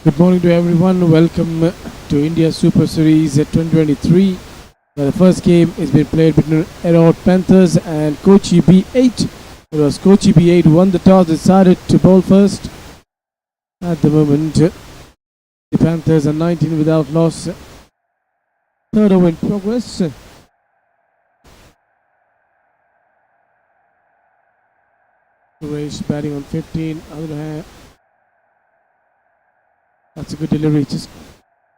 Good morning to everyone. Welcome to India Super Series 2023. The first game is being played between Erode Panthers and Kochi B8. It was Kochi B8 won the toss, decided to bowl first. At the moment, the Panthers are 19 without loss. Third over in progress. Suresh batting on 15. Other hand, that's a good delivery. Just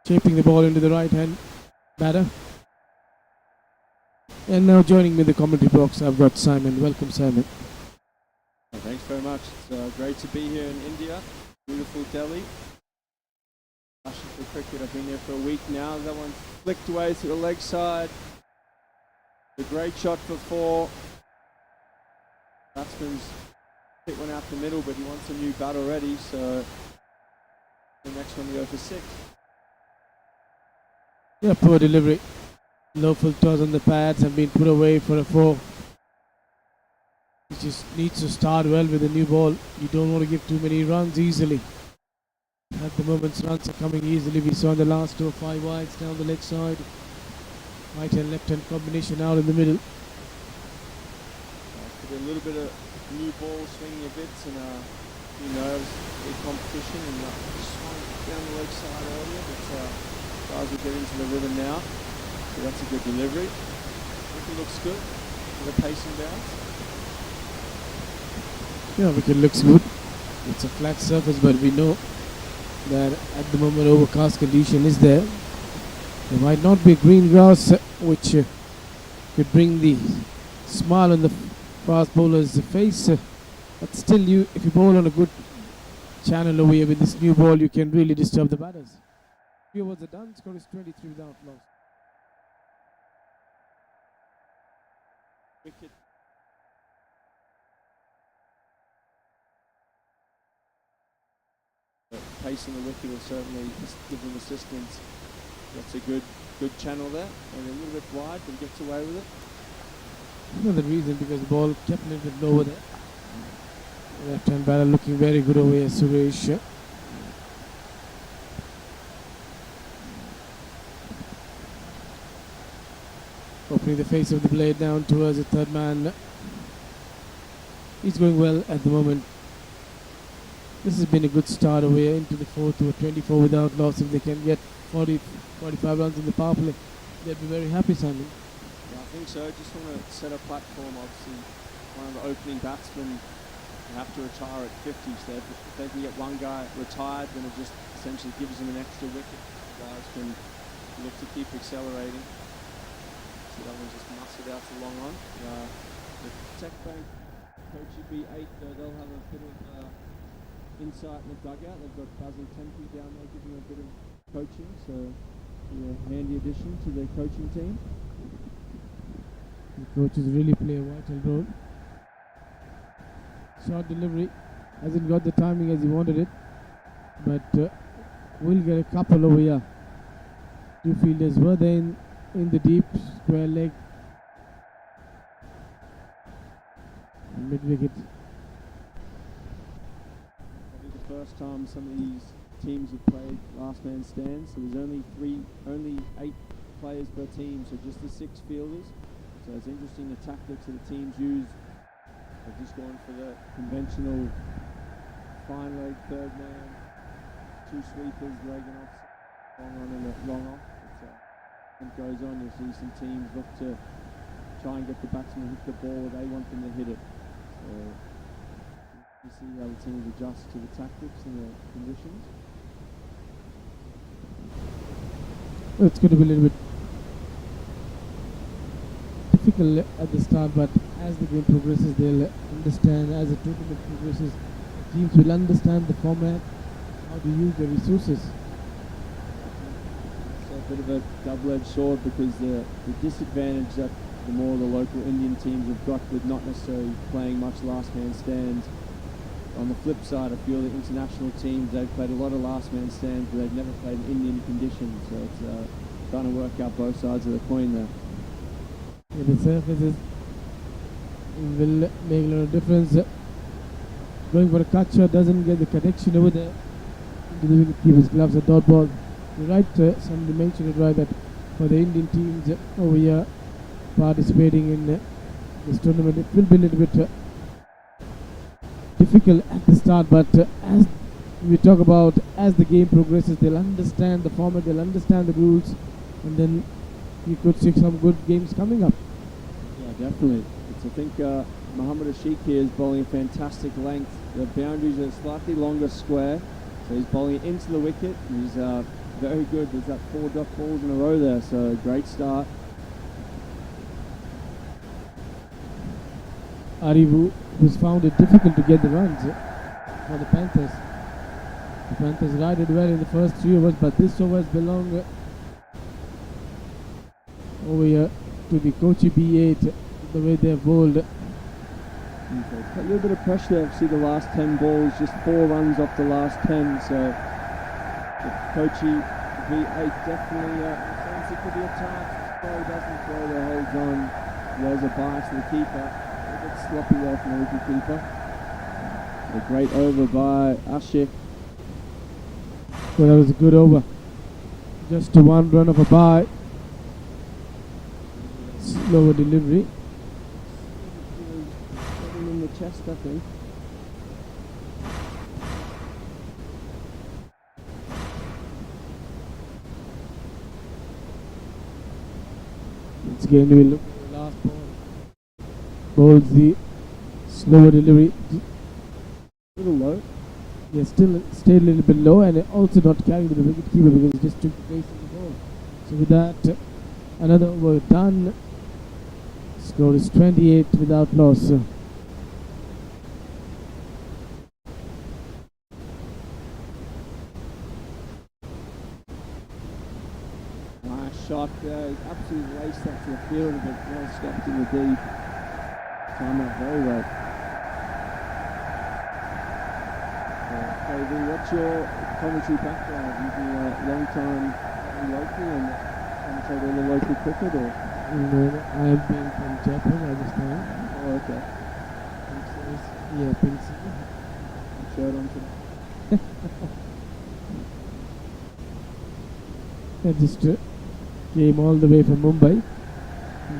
shaping the ball into the right hand batter. And now joining me in the commentary box, I've got Simon. Welcome, Simon. Thanks very much. It's great to be here in India. Beautiful Delhi. Passion for cricket. I've been here for a week now. That one flicked away to the leg side. A great shot for 4. Batsman's hit one out the middle, but he wants a new bat already, so the next one we go for 6. Yeah, poor delivery. Low full toss on the pads have been put away for a 4. He just needs to start well with a new ball. You don't want to give too many runs easily. At the moment, runs are coming easily. We saw in the last 2 or 5 wides down the leg side. Right and left hand combination out in the middle. A little bit of new ball swinging a bit and few nerves in competition, and swung down the leg side earlier, but guys will get into the rhythm now. So that's a good delivery. Wicket looks good with a pacing bounce. Yeah, wicket looks good. It's a flat surface, but we know that at the moment overcast condition is there. There might not be green grass which could bring the smile on the fast bowler's face, but still, if you bowl on a good channel over here with this new ball, you can really disturb the batters. 3 overs are done. Score is 23 without loss. Wicket. Pacing the wicket will certainly give them assistance. That's a good channel there. And a little bit wide, but he gets away with it. Another reason, because the ball kept a little bit lower there. Left hand batter looking very good over here, Suresh. Opening the face of the blade down towards the third man. He's going well at the moment. This has been a good start over here into the 4th to a 24 without loss. If they can get 45 runs in the power play, they'd be very happy, Simon. Yeah, I think so. Just want to set a platform. Obviously, one of the opening batsmen have to retire at 50. So if they can get one guy retired, then it just essentially gives them an extra wicket. Guys can look to keep accelerating. So that one just mustered out to long on. The Tech Bank Kochi B8, they'll have a bit of insight in the dugout. They've got Buzzing Tempe down there giving them a bit of coaching. So a handy addition to their coaching team. The coaches really play a vital role. Short delivery, hasn't got the timing as he wanted it, but we'll get a couple over here. 2 fielders were there in the deep square leg. Mid wicket. Probably the first time some of these teams have played last man stands. So there's only 8 players per team, so just the 6 fielders. So it's interesting the tactics that the teams use. They've just gone for the conventional fine leg third man, 2 sweepers, legging off, long on and long off. As it goes on, you'll see some teams look to try and get the batsman to hit the ball where they want them to hit it. So you see how the teams adjust to the tactics and the conditions. It's going to be a little bit difficult at the start, but as the game progresses, they'll understand. As the tournament progresses, teams will understand the format, how to use the resources. It's a bit of a double-edged sword, because the disadvantage that the more the local Indian teams have got with not necessarily playing much last man stands. On the flip side, a few of the international teams, they've played a lot of last man stands, but they've never played in Indian conditions. So it's trying to work out both sides of the coin there. Yeah, the surfaces will make a lot of difference. Going for a cut shot, doesn't get the connection over there. into the wicketkeeper's gloves, a dot ball. You're right, somebody mentioned it right, that for the Indian teams over here participating in this tournament, it will be a little bit difficult at the start, but as we talk about, as the game progresses, they'll understand the format, they'll understand the rules, and then you could see some good games coming up. Yeah, definitely. I think Muhammad Ashiq here is bowling a fantastic length. The boundaries are slightly longer square, so he's bowling it into the wicket. He's very good. There's that 4 dot balls in a row there, so great start. Arivu, who's found it difficult to get the runs for the Panthers. The Panthers rided well in the first 3 overs, but this overs belong over here to the Kochi B8, the way they have bowled. Okay. A little bit of pressure there. See the last 10 balls, just 4 runs off the last 10, so the Kochi B8 definitely in a sense it could be a task. Ball doesn't throw, the holds on. There's a bias to the keeper. A bit sloppy there from the wicket keeper. A great over by Ashiq. Well, that was a good over. Just to 1 run of a bye. Slower delivery. In the chest, I think. It's going to be looking at the last ball. Bowls the slower delivery. A little low. Yeah, still stayed a little bit low, and also not carrying to the wicket keeper because it just took the place of the ball. So with that, another over done. Score is 28 without loss. Nice shot there. He's absolutely laced that to the field, but well stopped in the deep. Timed that very well. KV, what's your commentary background? Have you been a long time local and commentated all the local cricket, or? No, I have been from Japan, Rajasthan. Oh, okay. Yeah, pink Shirt on today. I just came all the way from Mumbai.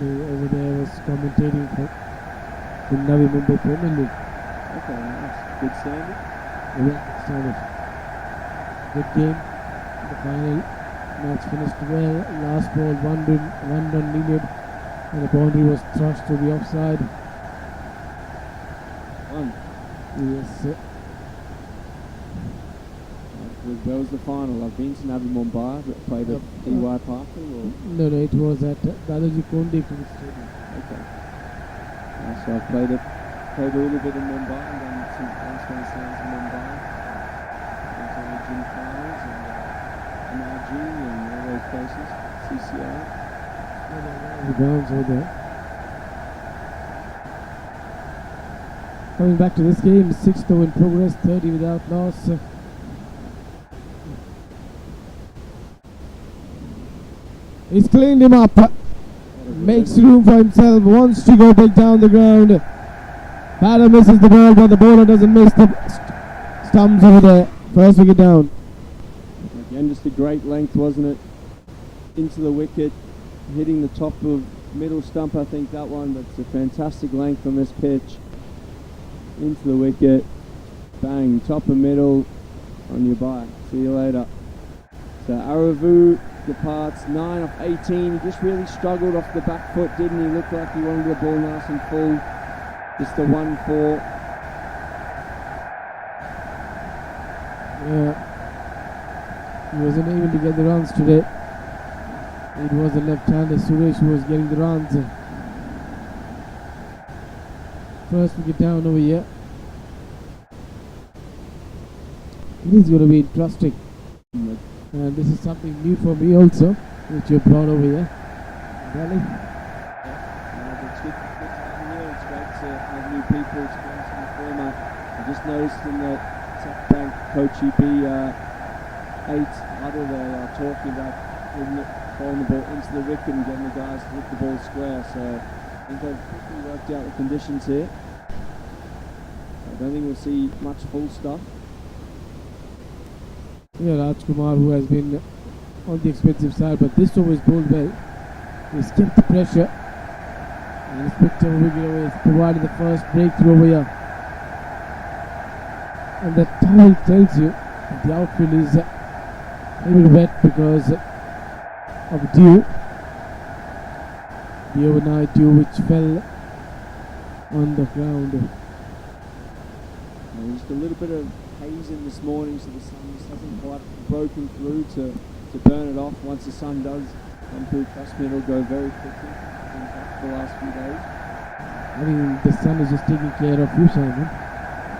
Over there I was commentating for the Navi Mumbai Premier League. Okay, nice. Good standard. Yeah, standard. Good game. The final match finished well. Last ball, one run needed, and the boundary was thrust to the offside. One. Yes. Where was the final? I've been to Navi Mumbai, but played at DY Parker, or? No, it was at Balaji Konde Cricket Stadium. Okay. So I played a little bit in Mumbai, and then some last one stands in Mumbai. Went to the gym finals and NRG and all those places. CCR. The grounds over there. Coming back to this game, 6th over in progress, 30 without loss. He's cleaned him up, makes room for himself, wants to go back down the ground. Batter misses the ball, but the bowler doesn't miss the stumps over there. First wicket down. Again, just a great length, wasn't it? Into the wicket, hitting the top of middle stump, I think that one. That's a fantastic length on this pitch. Into the wicket, bang, top of middle, on your bye. See you later. So Aravu departs 9 off 18. He just really struggled off the back foot, didn't he? Looked like he wanted the ball nice and full. Just a 1-4. Yeah. He wasn't able to get the runs today. It was the left-hander Suresh who was getting the runs. First wicket down over here. It is going to be interesting. And this is something new for me also, which you brought over here. Really? It's good to have you here. It's great to have new people experiencing the format. I just noticed in the Tech Bank Kochi B8 huddle they are talking about throwing the ball into the wicket and getting the guys to hit the ball square. So I think they've quickly worked out the conditions here. I don't think we'll see much full stuff. Yeah, Rajkumar, who has been on the expensive side, but this over is bowled well. He's kept the pressure and he's picked up a wicket away. He's provided the first breakthrough over here. And the towel tells you that the outfield is a little wet because of dew. The overnight dew which fell on the ground. Just a little bit of haze in this morning, so the sun just hasn't quite broken through to burn it off. Once the sun does come through, trust me, it'll go very quickly. In fact, the last few days. I mean, the sun is just taking care of you, Simon.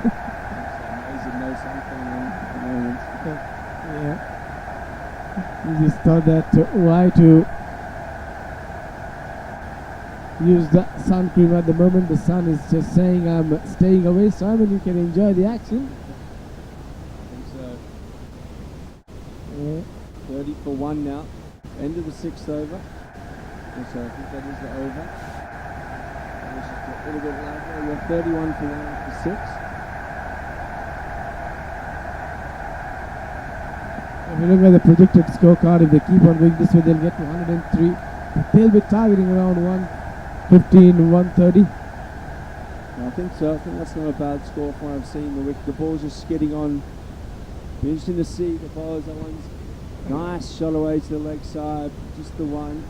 It's amazing, no sunshine at the moment. Yeah. You just thought that why to use the sun cream at the moment. The sun is just saying I'm staying away, Simon. You can enjoy the action. I think so. Yeah. 30 for 1 now. End of the 6th over. So I think that is the over. And it's just a little bit later. We're 31 for 1 after 6. If you look at the projected scorecard, if they keep on doing this way, they'll get to 103. But they'll be targeting around 115, 130. I think so. I think that's not a bad score from what I've seen. The ball's just skidding on. Be interesting to see the bowlers. That one's nice shot away to the leg side. Just the one.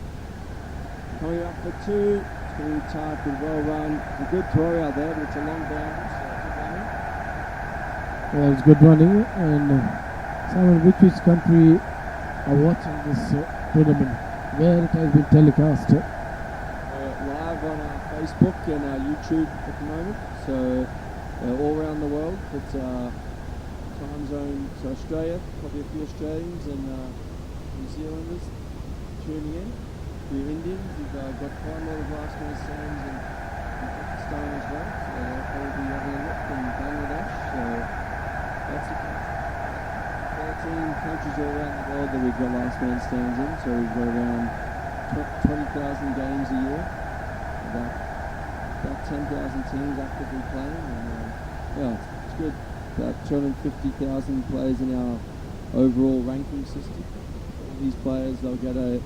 Coming up for 2. It's going to be tight, but well run. It's a good throw out there, but it's a long bounce. So good running. Yeah, it was good running. And Simon, which country are watching this tournament? Where it has been telecast? Live on our Facebook and our YouTube at the moment. So all around the world. But time zone, so Australia, probably a few Australians and New Zealanders tuning in. A few Indians, we've got quite a lot of last man stands in Pakistan as well. So they'll probably be having a look in Bangladesh. So that's the 13 countries all around the world that we've got last man stands in. So we've got around 20,000 games a year. About 10,000 teams actively playing. And yeah, it's good. About 250,000 players in our overall ranking system. All these players, they'll get a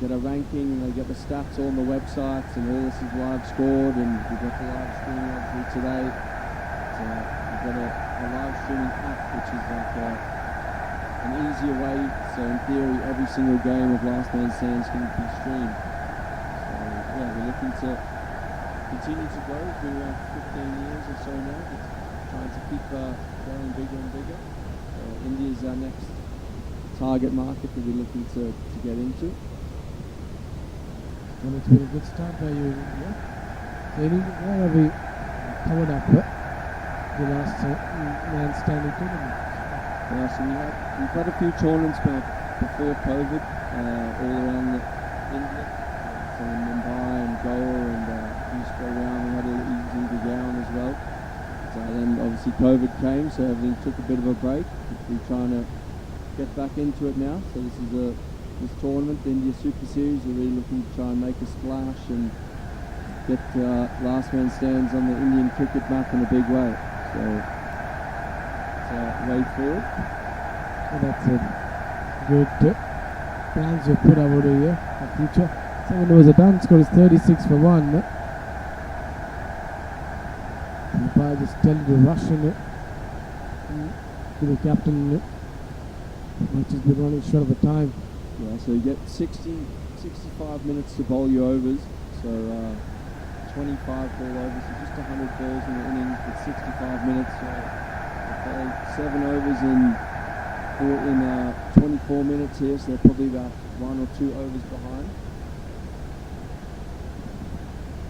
ranking and they get the stats all on the websites, and all this is live scored, and we've got the live streaming obviously today. So we've got a live streaming app which is like an easier way, so in theory every single game of Last Man Stands can be streamed. So yeah, we're looking to continue to grow. It's been around 15 years or so now. It's trying to keep growing bigger and bigger. India is our next target market that we're looking to get into. Well, it's been a good start by you, India. So, where have we covered up the last man standing tournament? Yeah, so we've had a few tournaments before COVID all around India. So in Mumbai and Goa, and we used to go around. We had a easy to Gowan as well. So then obviously COVID came, so everything took a bit of a break. We're trying to get back into it now. So this is this tournament, the India Super Series. We're really looking to try and make a splash and get last man stands on the Indian cricket map in a big way. So it's a way forward. So that's a good plans you put over here for future. 7 overs are done. Score is 36 for 1. Umpire just telling the Russian to the captain, which has been running short of the time. Yeah, so you get 65 minutes to bowl your overs. So 25 ball overs, so just 100 balls in the innings with 65 minutes. So they play 7 overs in 24 minutes here, so they're probably about 1 or 2 overs behind.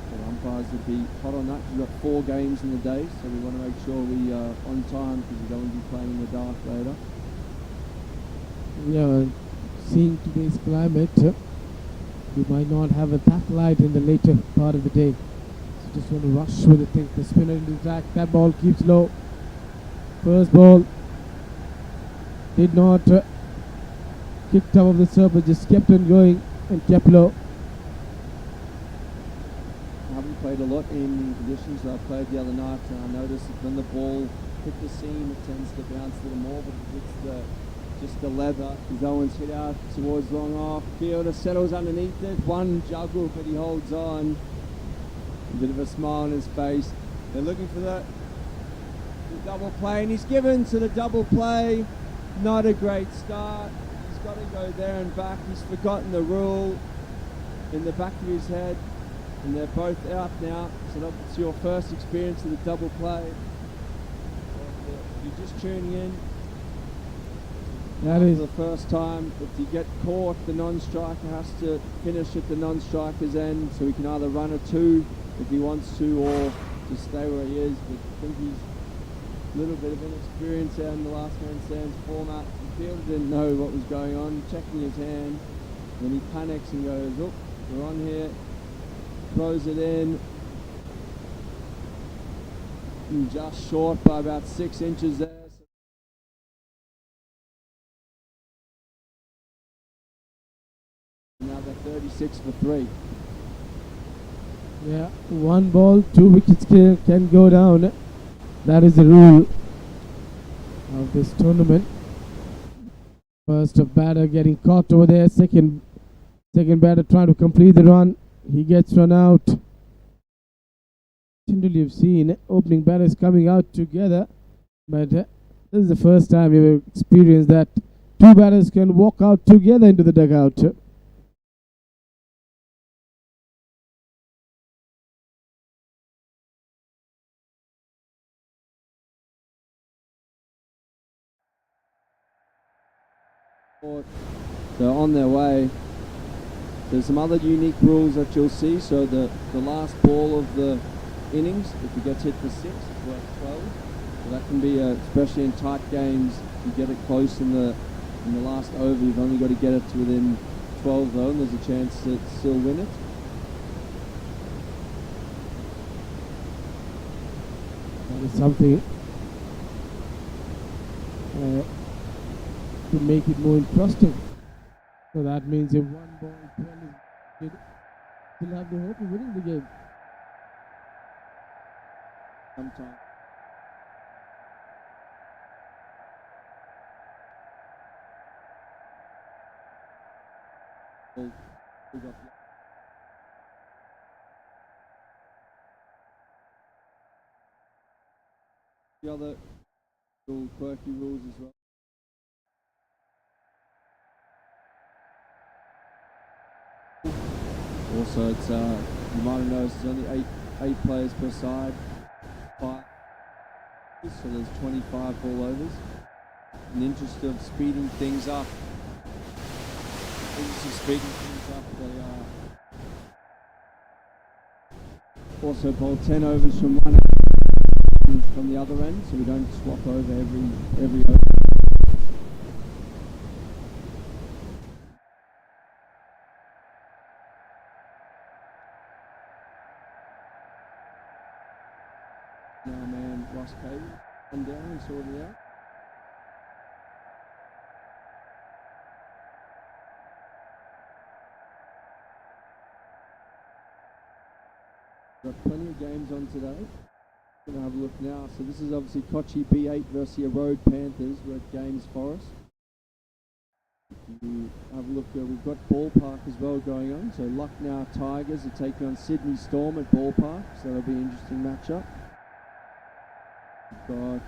So umpires would be hot on that. We've got 4 games in the day, so we want to make sure we are on time because we don't want to be playing in the dark later. Yeah, seeing today's climate, we might not have that light in the later part of the day. So just want to rush with the thing. The spinner into the track. That ball keeps low. First ball did not kick top of the surface, just kept on going and kept low. I haven't played a lot in conditions that I played the other night, and I noticed that when the ball hit the seam, it tends to bounce a little more, but if it hits the just the leather. As Owen's hit out towards long off. Fielder settles underneath it. One juggle, but he holds on. A bit of a smile on his face. They're looking for the double play, and he's given to the double play. Not a great start. He's got to go there and back. He's forgotten the rule in the back of his head, and they're both out now. So that's your first experience of the double play. If you're just tuning in, That is the first time. If you get caught, the non-striker has to finish at the non-striker's end, so he can either run a two if he wants to, or just stay where he is. But I think he's a little bit of inexperience out in the last man stands format. The fielder didn't know what was going on, checking his hand. Then he panics and goes, "Oh, we're on here." Throws it in. And just short by about 6 inches there. Now they're 36 for 3. Yeah, 1 ball, 2 wickets can go down. That is the rule of this tournament. First batter getting caught over there. Second batter trying to complete the run. He gets run out. Generally, you've seen opening batters coming out together, but this is the first time you've experienced that 2 batters can walk out together into the dugout. So on their way. There's some other unique rules that you'll see. So the last ball of the innings, if it gets hit for 6, it's worth 12. So that can be, especially in tight games, you get it close in the last over. You've only got to get it to within 12 though, and there's a chance to still win it. That is something to make it more interesting. So that means if 1 ball 12 is hit, still have the hope of winning the game. Sometimes. The other little quirky rules as well. Also, it's you might have noticed there's only eight players per side. 5, so there's 25 ball overs. In the interest of speeding things up, they also bowl 10 overs from one end, from the other end, so we don't swap over every over. Now man Ross Cady come down and sort it out. Got plenty of games on today. Gonna have a look now. So this is obviously Kochi B8 versus the Erode Panthers. We're at Games Forest. You have a look. We've got Ballpark as well going on. So Lucknow Tigers are taking on Sydney Storm at Ballpark. So that'll be an interesting matchup. We've got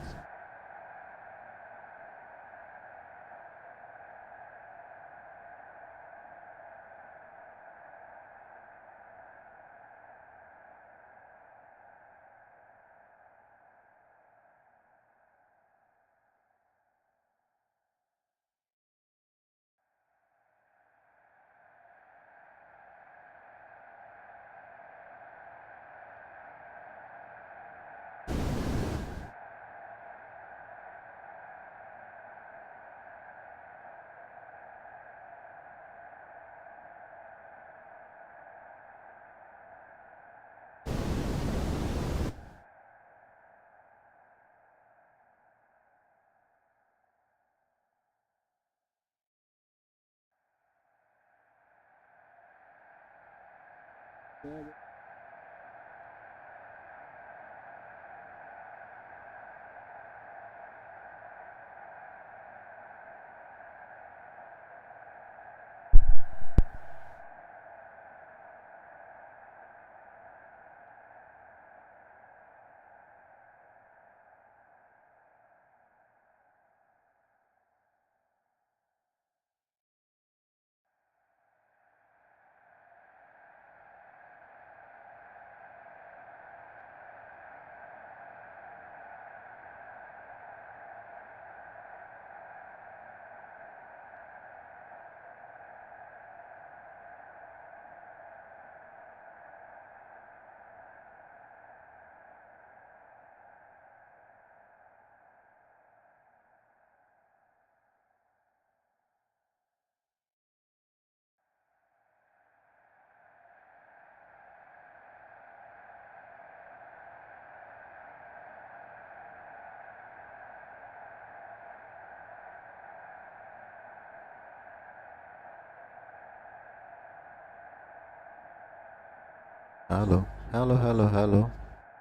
Hello, hello, hello, hello.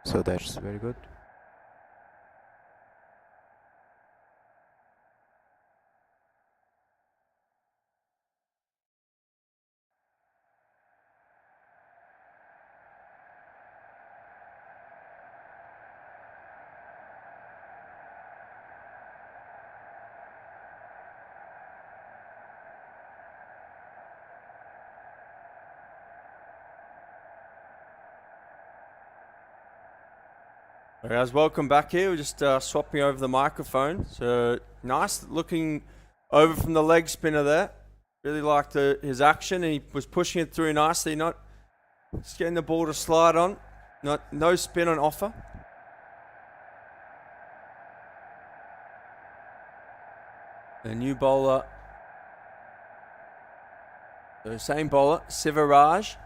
So that's very good. Hey guys, welcome back here. We're just swapping over the microphone. So nice looking over from the leg spinner there. Really liked his action, and he was pushing it through nicely. Not just getting the ball to slide on. No spin on offer. A new bowler. The same bowler, Sivaraj.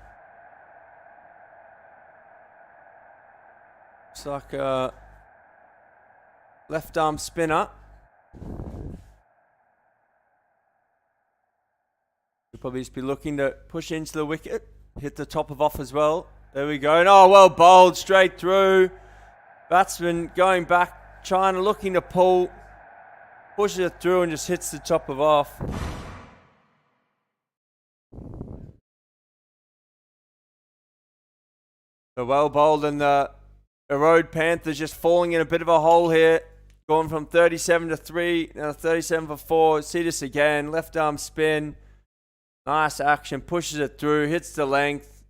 It's like a left arm spinner. He'll probably just be looking to push into the wicket, hit the top of off as well. There we go. And oh, well bowled straight through. Batsman going back, looking to pull, pushes it through and just hits the top of off. So well bowled, and the Erode Panthers just falling in a bit of a hole here. Going from 37 to 3, now 37 for 4. See this again. Left arm spin. Nice action. Pushes it through. Hits the length.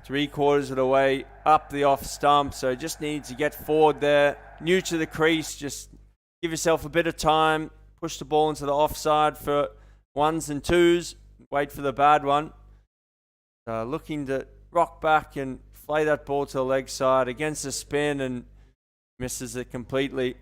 3/4 of the way up the off stump. So just needs to get forward there. New to the crease. Just give yourself a bit of time. Push the ball into the offside for ones and twos. Wait for the bad one. Looking to rock back and play that ball to the leg side against the spin, and misses it completely.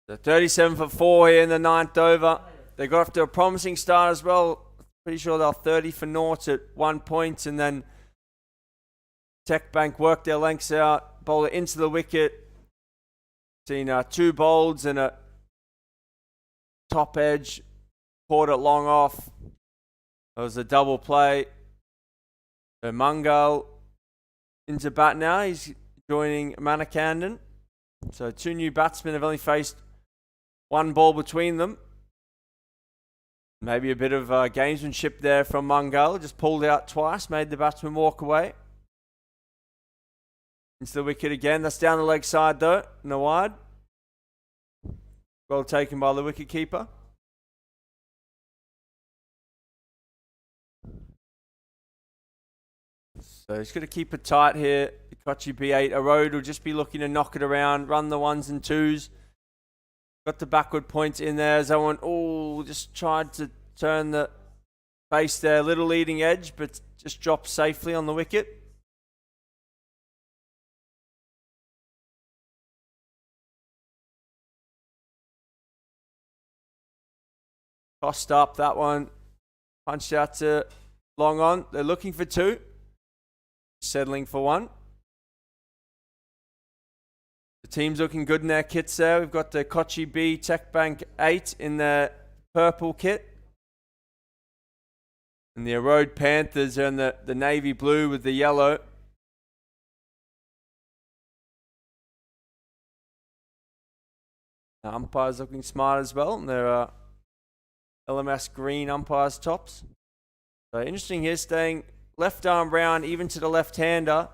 The 37 for 4 here in the 9th over. They got off to a promising start as well. Pretty sure they're 30 for naught at 1 point, and then Tech Bank worked their lengths out, bowled it into the wicket. Seen 2 bowls and a top edge, caught it long off. That was a double play. So Mungal into bat now. He's joining Manikandan. So 2 new batsmen have only faced 1 ball between them. Maybe a bit of gamesmanship there from Mungal. Just pulled out twice, made the batsman walk away. Into the wicket again. That's down the leg side though, in the wide. Well taken by the wicket keeper. So he's got to keep it tight here. The Kochi B8. Erode will just be looking to knock it around, run the ones and twos. Got the backward point in there. Zohan, just tried to turn the base there. Little leading edge, but just dropped safely on the wicket. Tossed up that one. Punched out to long on. They're looking for 2. Settling for 1. The team's looking good in their kits there. We've got the Kochi B Tech Bank 8 in their purple kit. And the Erode Panthers are in the navy blue with the yellow. The umpires looking smart as well. And they're LMS green umpires tops. So interesting here, staying left arm round, even to the left-hander.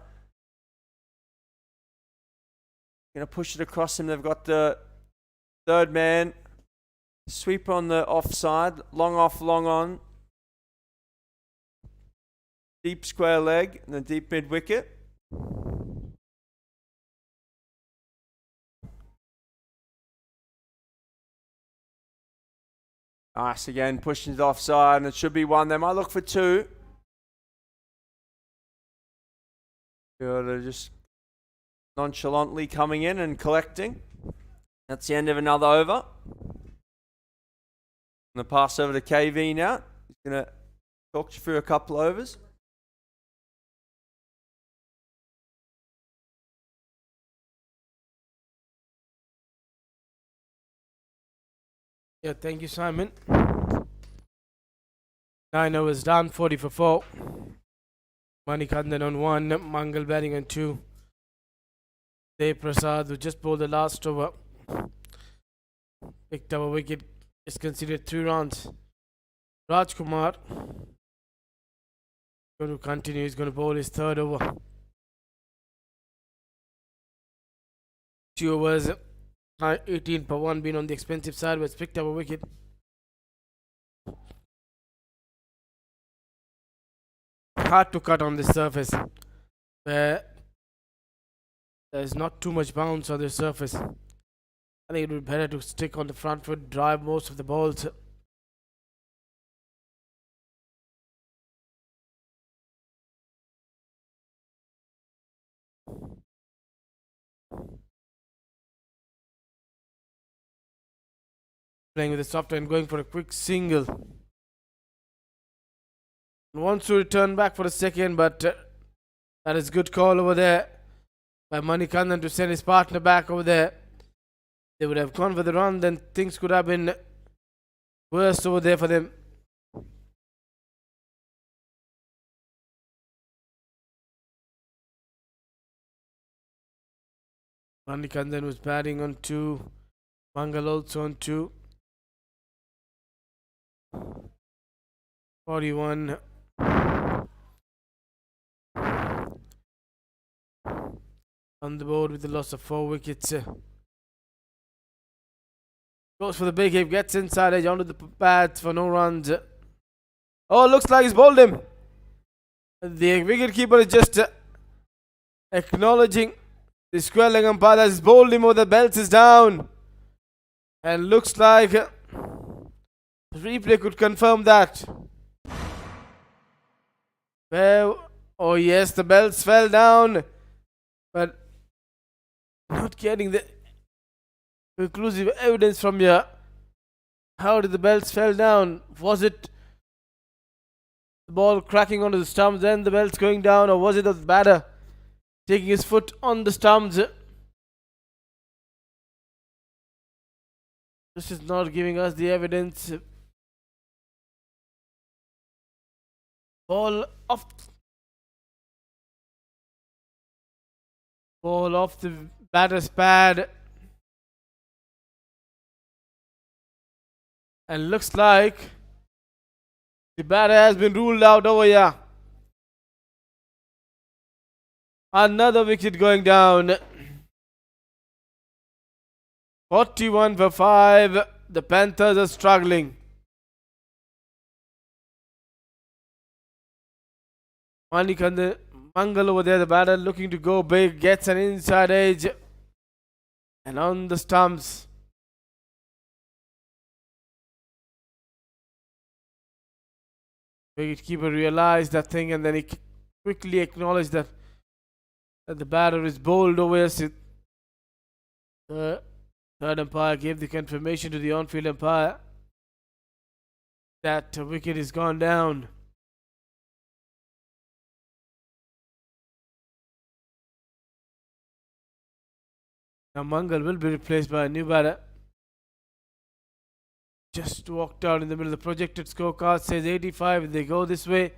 Going to push it across him. They've got the 3rd man. Sweep on the offside. Long off, long on. Deep square leg and the deep mid wicket. Nice again, pushing it offside, and it should be 1. They might look for 2. They're just nonchalantly coming in and collecting. That's the end of another over. I'm going to pass over to KV now. He's going to talk you through a couple of overs. Yeah, thank you, Simon. 9 overs done, 40 for 4. Manikandan on 1, Mangal batting on 2. Dev Prasad, who just bowled the last over, picked up a wicket, is considered 3 runs. Rajkumar going to continue, he's going to bowl his 3rd over. 2 overs, 18 per 1, being on the expensive side, but picked up a wicket. Hard to cut on the surface, where there's not too much bounce on the surface. I think it would be better to stick on the front foot, drive most of the balls. Playing with the soft and going for a quick single. Wants to return back for a second, but that is good call over there by Manikandan to send his partner back over there. They would have gone for the run, then things could have been worse over there for them. Manikandan was batting on 2. Mangal also on 2. 41. On the board with the loss of 4 wickets. Goes for the big hit, gets inside edge onto the pads for no runs. Oh, looks like he's bowled him. The wicketkeeper is just acknowledging the square leg umpire that has bowled him, or the belt is down. And looks like the replay could confirm that. Well, oh yes, the belts fell down, but not getting the conclusive evidence from here. How did the belts fell down? Was it the ball cracking onto the stumps, then the belts going down, or was it the batter taking his foot on the stumps? This is not giving us the evidence. Ball off the batter's pad, and looks like the batter has been ruled out over here. Another wicket going down. 41 for 5. The Panthers are struggling. Manikandan Mangal over there, the batter looking to go big, gets an inside edge and on the stumps. Wicketkeeper realized that thing, and then he quickly acknowledged that the batter is bowled over. The third umpire gave the confirmation to the on-field umpire that a wicket is gone down. Now Mangal will be replaced by a new batter. Just walked out in the middle. The projected scorecard says 85. If they go this way,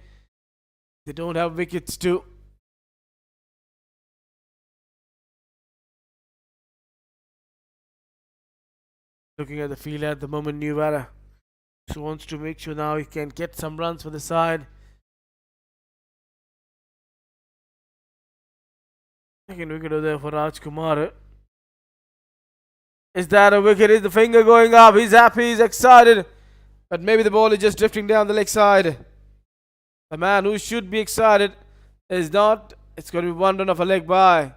they don't have wickets too. Looking at the field at the moment, new batter. So wants to make sure now he can get some runs for the side. Second wicket over there for Rajkumar. Is that a wicket? Is the finger going up? He's happy, he's excited. But maybe the ball is just drifting down the leg side. The man who should be excited is not. It's going to be 1 run of a leg by.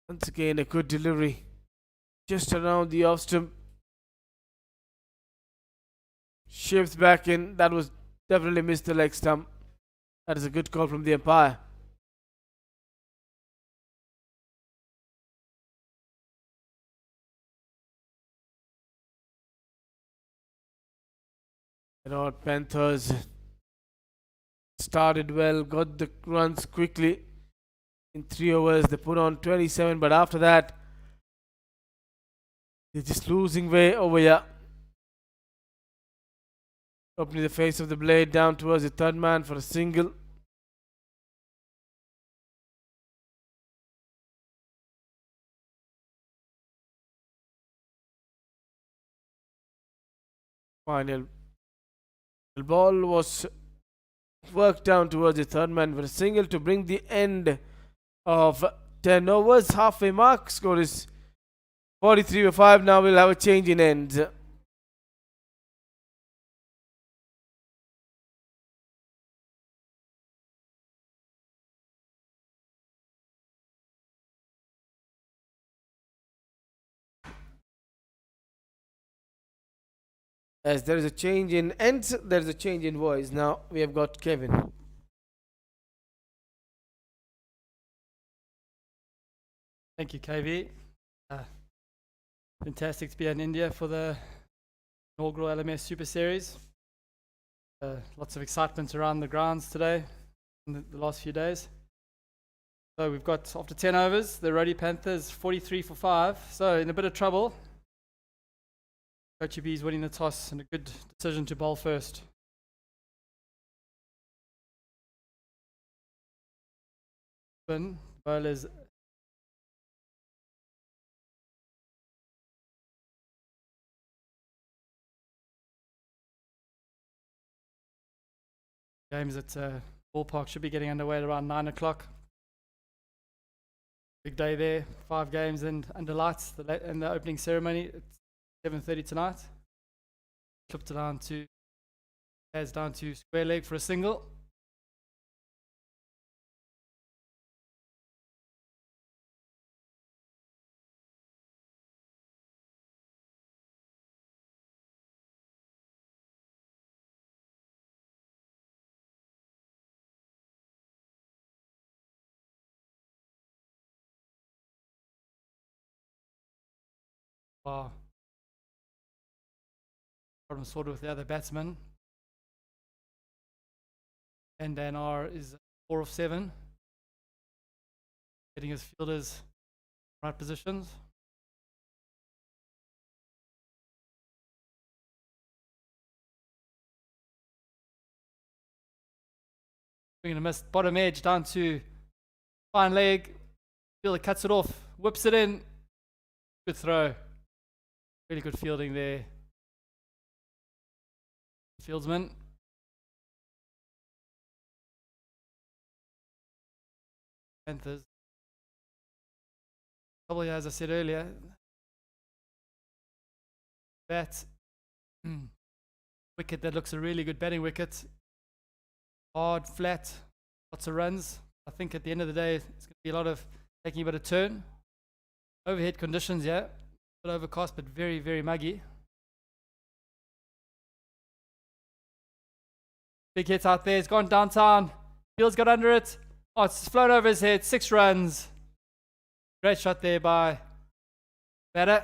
Once again, a good delivery. Just around the off stump. Shifts back in. That was definitely missed the leg stump. That is a good call from the umpire. Erode Panthers started well, got the runs quickly. In 3 overs, they put on 27, but after that, They're just losing way over here. Opening the face of the blade down towards the third man for a single. Final. The ball was worked down towards the third man for a single to bring the end of 10 overs. Halfway mark. Score is 43-5. Now we'll have a change in ends. As there is a change in ends, there is a change in voice. Now we have got Kevin. Thank you, KV. Fantastic to be in India for the inaugural LMS Super Series. Lots of excitement around the grounds today in the last few days. So we've got, after 10 overs, the Erode Panthers 43 for 5. So in a bit of trouble. Kochi B is winning the toss and a good decision to bowl first. Bowlers games at ballpark should be getting underway at around 9 o'clock. Big day there, 5 games and under lights and the opening ceremony at 7:30 tonight. Clipped it down to square leg for a single. Wow. Problem sorted with the other batsman. And Dan R is 4 of 7. Getting his fielders right positions. Bringing a miss bottom edge down to fine leg. Fielder cuts it off, whips it in. Good throw. Really good fielding there. Fieldsman. Panthers. Probably, as I said earlier, bat wicket that looks a really good batting wicket. Hard, flat, lots of runs. I think at the end of the day, it's going to be a lot of taking a bit of turn. Overhead conditions, yeah. A bit overcast, but very, very muggy. Big hit out there. It's gone downtown. Fields got under it. Oh, it's flown over his head. 6 runs. Great shot there by batter.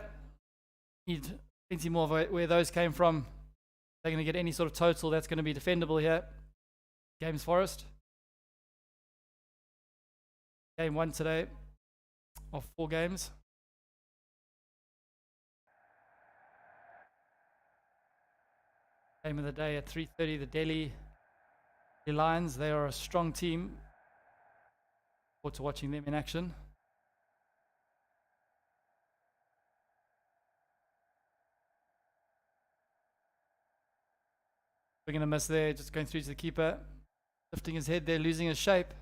Need plenty more of where those came from. They're going to get any sort of total that's going to be defendable here. Games Forest. Game 1 today of 4 games. Game of the day at 3:30, the Delhi Lions. They are a strong team. Look forward to watching them in action. We're going to miss there, just going through to the keeper. Lifting his head there, losing his shape.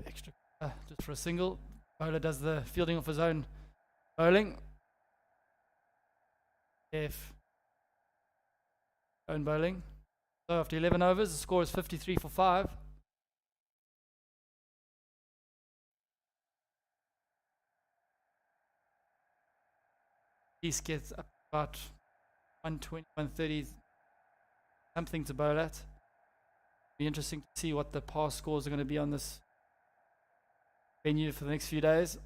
Extra just for a single. Bowler does the fielding of his own bowling. F own bowling. So after 11 overs, the score is 53 for 5. East gets up about 120, 130, something to bowl at. Be interesting to see what the pass scores are going to be on this venue for the next few days.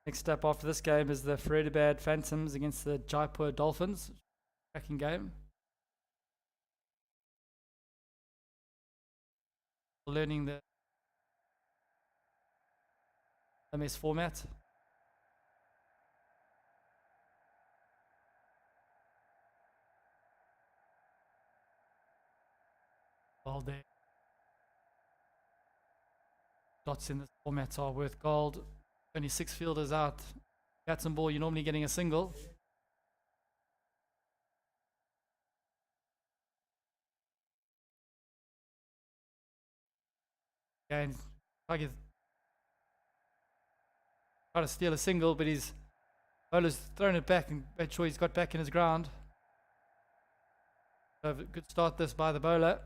Next up after this game is the Erode Phantoms against the Jaipur Dolphins. Cracking game. Learning the MS format. While the dots in this format are worth gold. Only 6 fielders out. Bats and ball, you're normally getting a single. And try to steal a single, but his bowler's thrown it back and made sure he's got back in his ground. So a good start this by the bowler.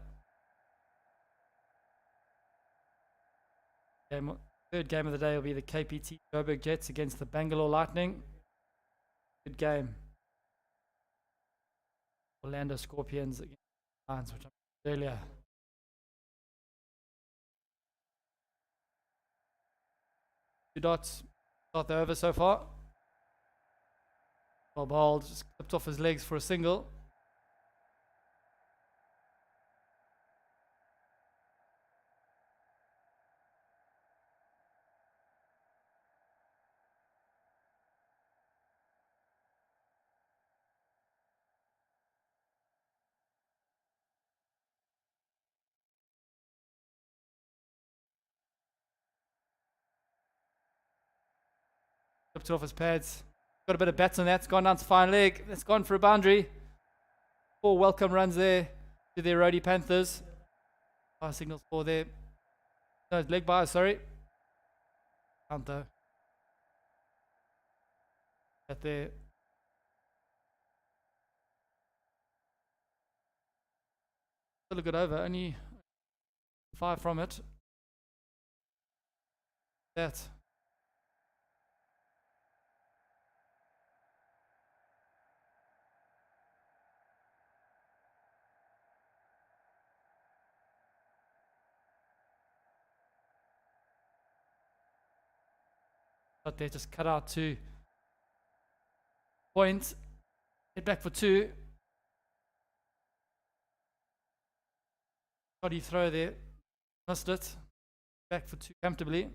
Third game of the day will be the KPT Joburg Jets against the Bangalore Lightning. Good game. Orlando Scorpions against the Lions, which I mentioned earlier. Two dots. Start the over so far. Well bowled, just clipped off his legs for a single. Clipped it off his pads. Got a bit of bats on that. It's gone down to fine leg. It's gone for a boundary. 4 welcome runs there to the Erode Panthers. Signals for there. No, it's leg by, sorry. Count though. That there. Still a good over. Only 5 from it. That. But they just cut out 2 points. Hit back for 2. Body throw there. Missed it. Back for 2 comfortably.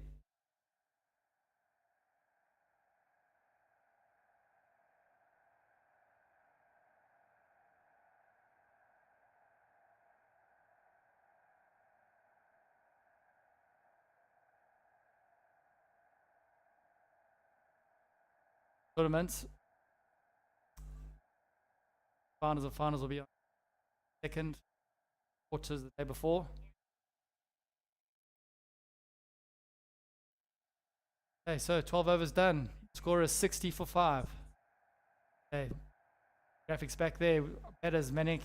Tournaments. Finals will be on 2nd. Quarters the day before. Okay, so 12 overs done. Score is 60 for 5. Okay, graphics back there. Batters many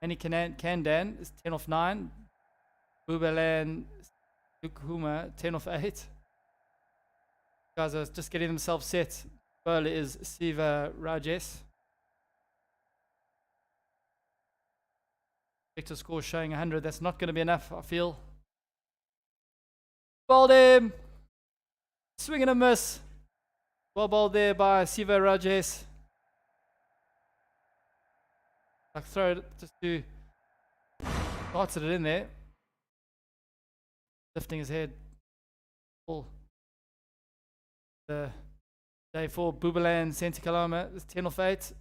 Kandan is 10 off 9. Bubalan Lukuma 10 off 8. Guys are just getting themselves set. Bowler is Siva Rajesh. Victor score showing 100. That's not going to be enough, I feel. Bowled him. Swing and a miss. Well bowled there by Siva Rajesh. Like throw it just to darts it in there. Lifting his head. All the day 4 Bubalan Santa Kalama is 10 off 8.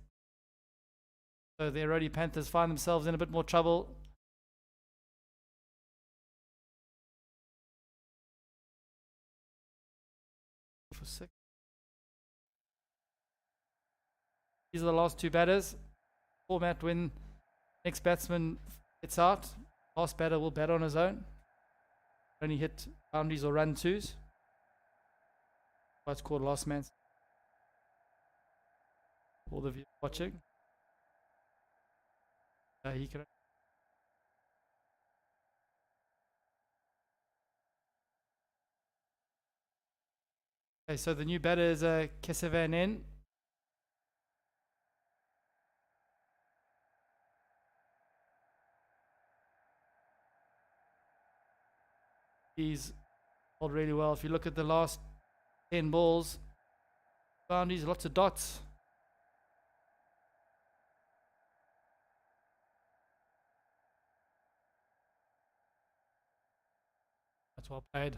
So the Erode Panthers find themselves in a bit more trouble. For 6. These are the last 2 batters. Format when next batsman gets out. Last batter will bat on his own. Only hit boundaries or run 2s. It's called last man. All the viewers watching. He can. Okay, so the new batter is Kesavan. He's bowled really well. If you look at the last 10 balls, boundaries, lots of dots. That's well played.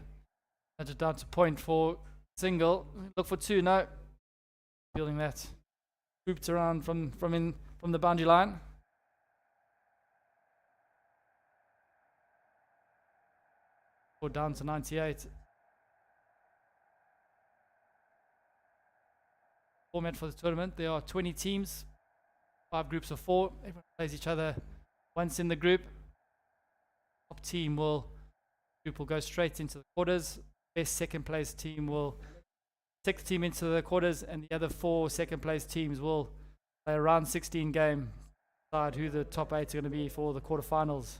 That's it down to point for single. Look for two. No, feeling that. Swooped around from the boundary line. Or down to 98. Format for the tournament. There are 20 teams, 5 groups of 4. Everyone plays each other once in the group. Top group will go straight into the quarters. Best second place team will take the team into the quarters, and the other 4 second place teams will play a round 16 game, decide who the top 8 are going to be for the quarterfinals.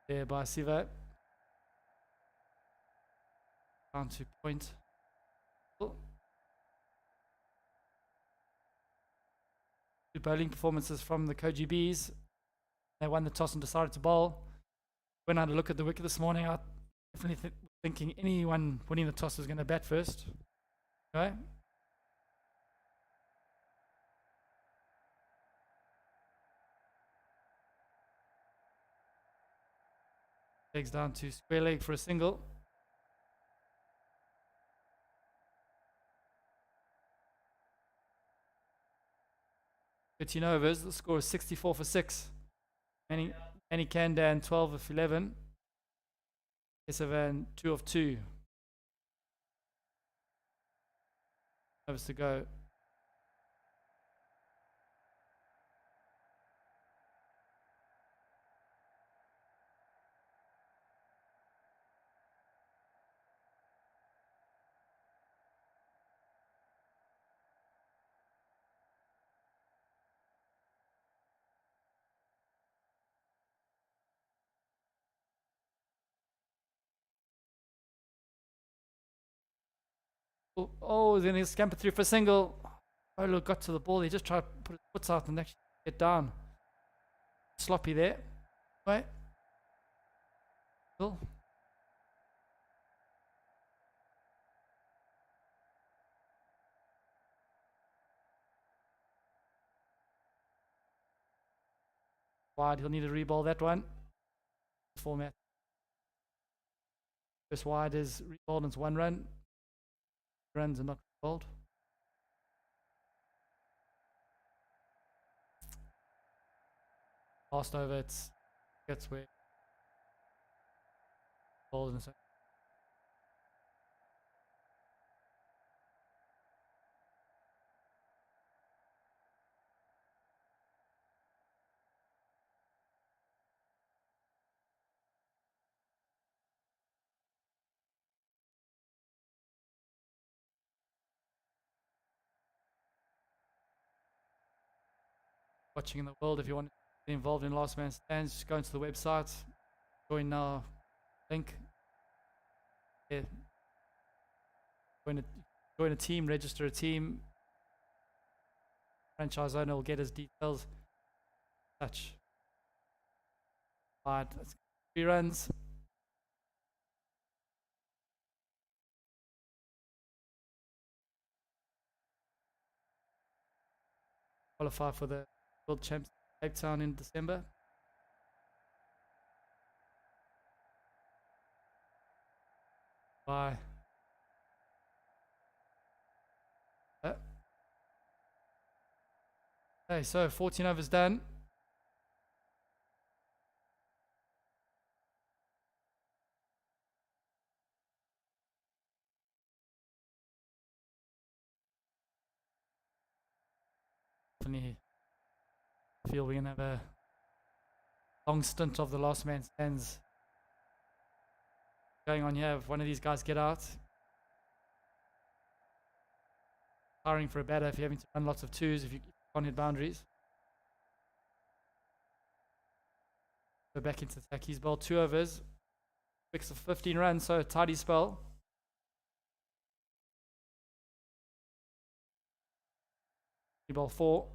There by Siva. Down to point. Two bowling performances from the Kochi Bs. They won the toss and decided to bowl. When I had a look at the wicket this morning, I definitely thinking anyone winning the toss was going to bat first. Okay. Legs down to square leg for a single. Overs. The score is 64 for 6. Manny Kandan 12 of 11. Kesavan 2 of 2. Overs to go. Oh, then he scampered through for a single. Oh, look, got to the ball. He just tried to put his foot out and actually get down. Sloppy there. Right. Cool. Wide, he'll need to reball that one. Format. First wide is reballed and it's 1 run. Runs are not reballed. Passed over, gets where ball in a second. Watching in the world, if you want to be involved in Last Man Stands, just go into the website, join our link. Yeah. Join a team, register a team. Franchise owner will get his details. Touch. Right, that's 3 runs. Qualify for the World Champs Cape Town in December. Bye. Okay, so 14 overs done. Definitely feel we're gonna have a long stint of the Last Man Stands going on here. If one of these guys get out, tiring for a batter if you're having to run lots of 2s if you can't hit boundaries. Go back into attack. He's bowled 2 overs, 6 of 15 runs, so a tidy spell. He bowled 4.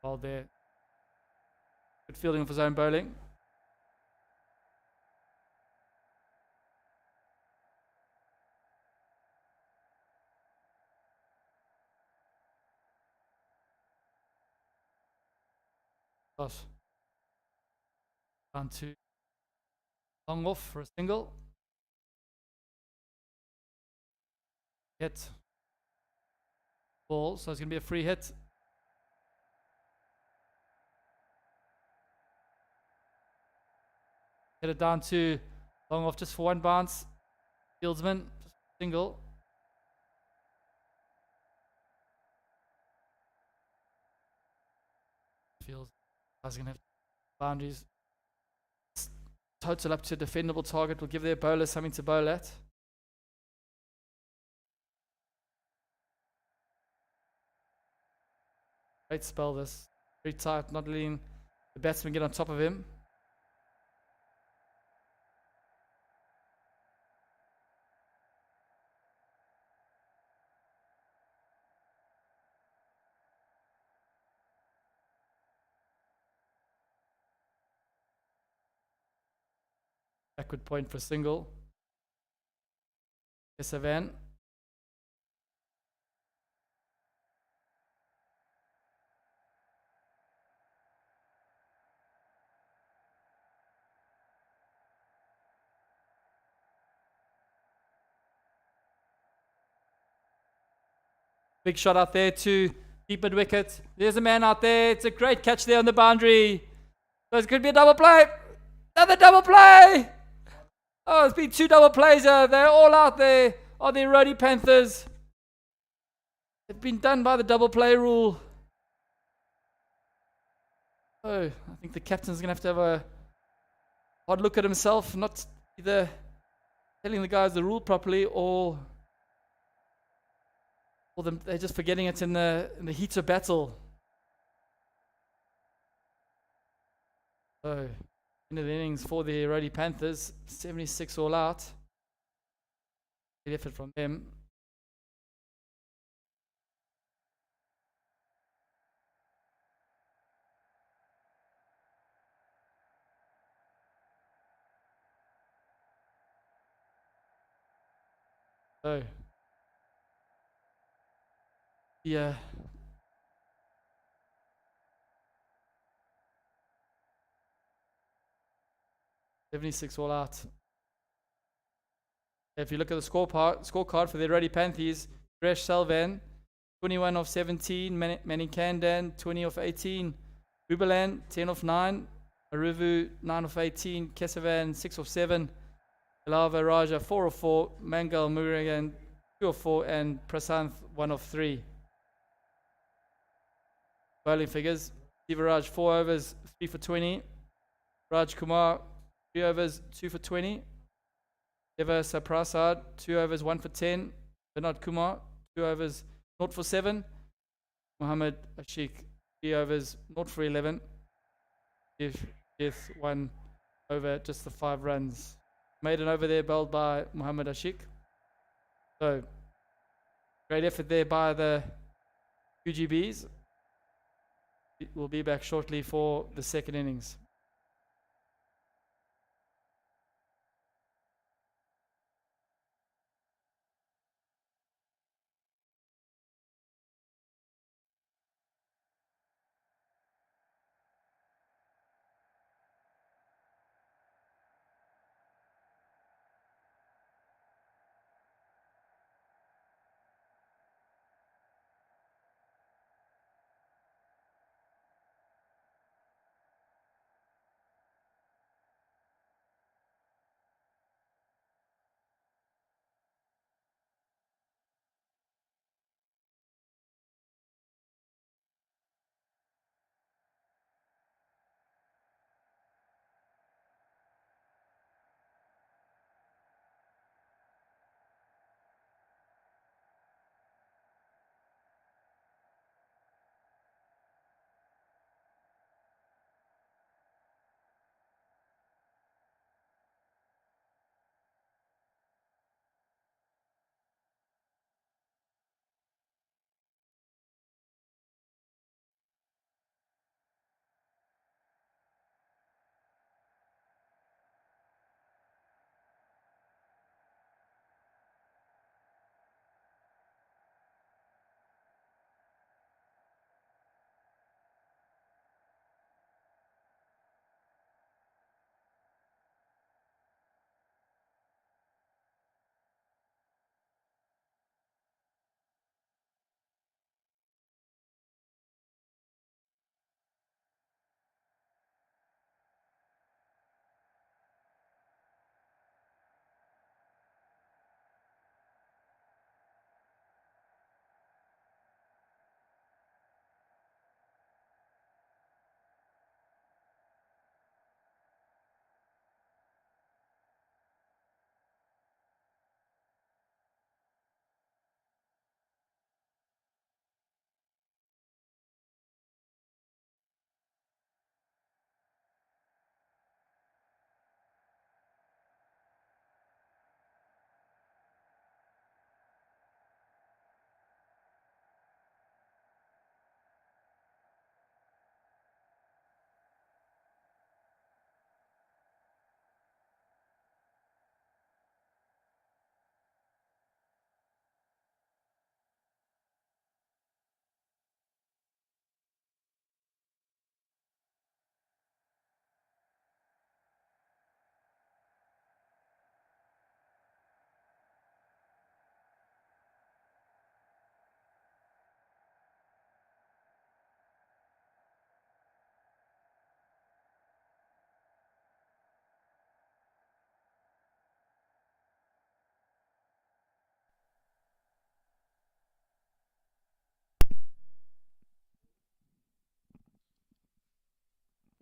Well there. Good fielding of his own bowling. Gosh. Down to long off for a single. Hit. Ball, so it's going to be a free hit. Get it down to long off just for one bounce. Fieldsman, just single. Feels I was going to have boundaries. Total up to a defendable target will give their bowler something to bowl at. Great spell this. Very tight, not letting the batsman get on top of him. Backward point for a single. Kesavan. Big shot out there to deep mid wicket. There's a man out there. It's a great catch there on the boundary. So it could be a double play. Another double play. Oh, it's been 2 double plays. They're all out there on the Erode Panthers. They've been done by the double play rule. Oh, I think the captain's going to have a hard look at himself, not either telling the guys the rule properly or they're just forgetting it in the heat of battle. So, end of the innings for the Erode Panthers, 76 all out. Good effort from them. So, yeah. $76 all out. If you look at the scorecard for the Erode Panthers, Gresh Salvan, 21 of 17, Manny Kandan, 20 of 18, Rubalan, 10 of 9, Aruvu, 9 of 18, Kesavan, 6 of 7, Ilava Raja, 4 of 4, Mangal Murugan, 2 of 4, and Prasanth, 1 of 3. Bowling figures, Sivaraj, 4 overs, 3 for 20, Raj Kumar, 3 overs, 2 for 20, Deva Saprasad, 2 overs, 1 for 10, Bernard Kumar, 2 overs, 0 for 7, Muhammad Ashik, 3 overs, 0 for 11, Death 1 over, just the 5 runs. Made an over there, bowled by Muhammad Ashik. So, great effort there by the UGBs. We'll be back shortly for the second innings.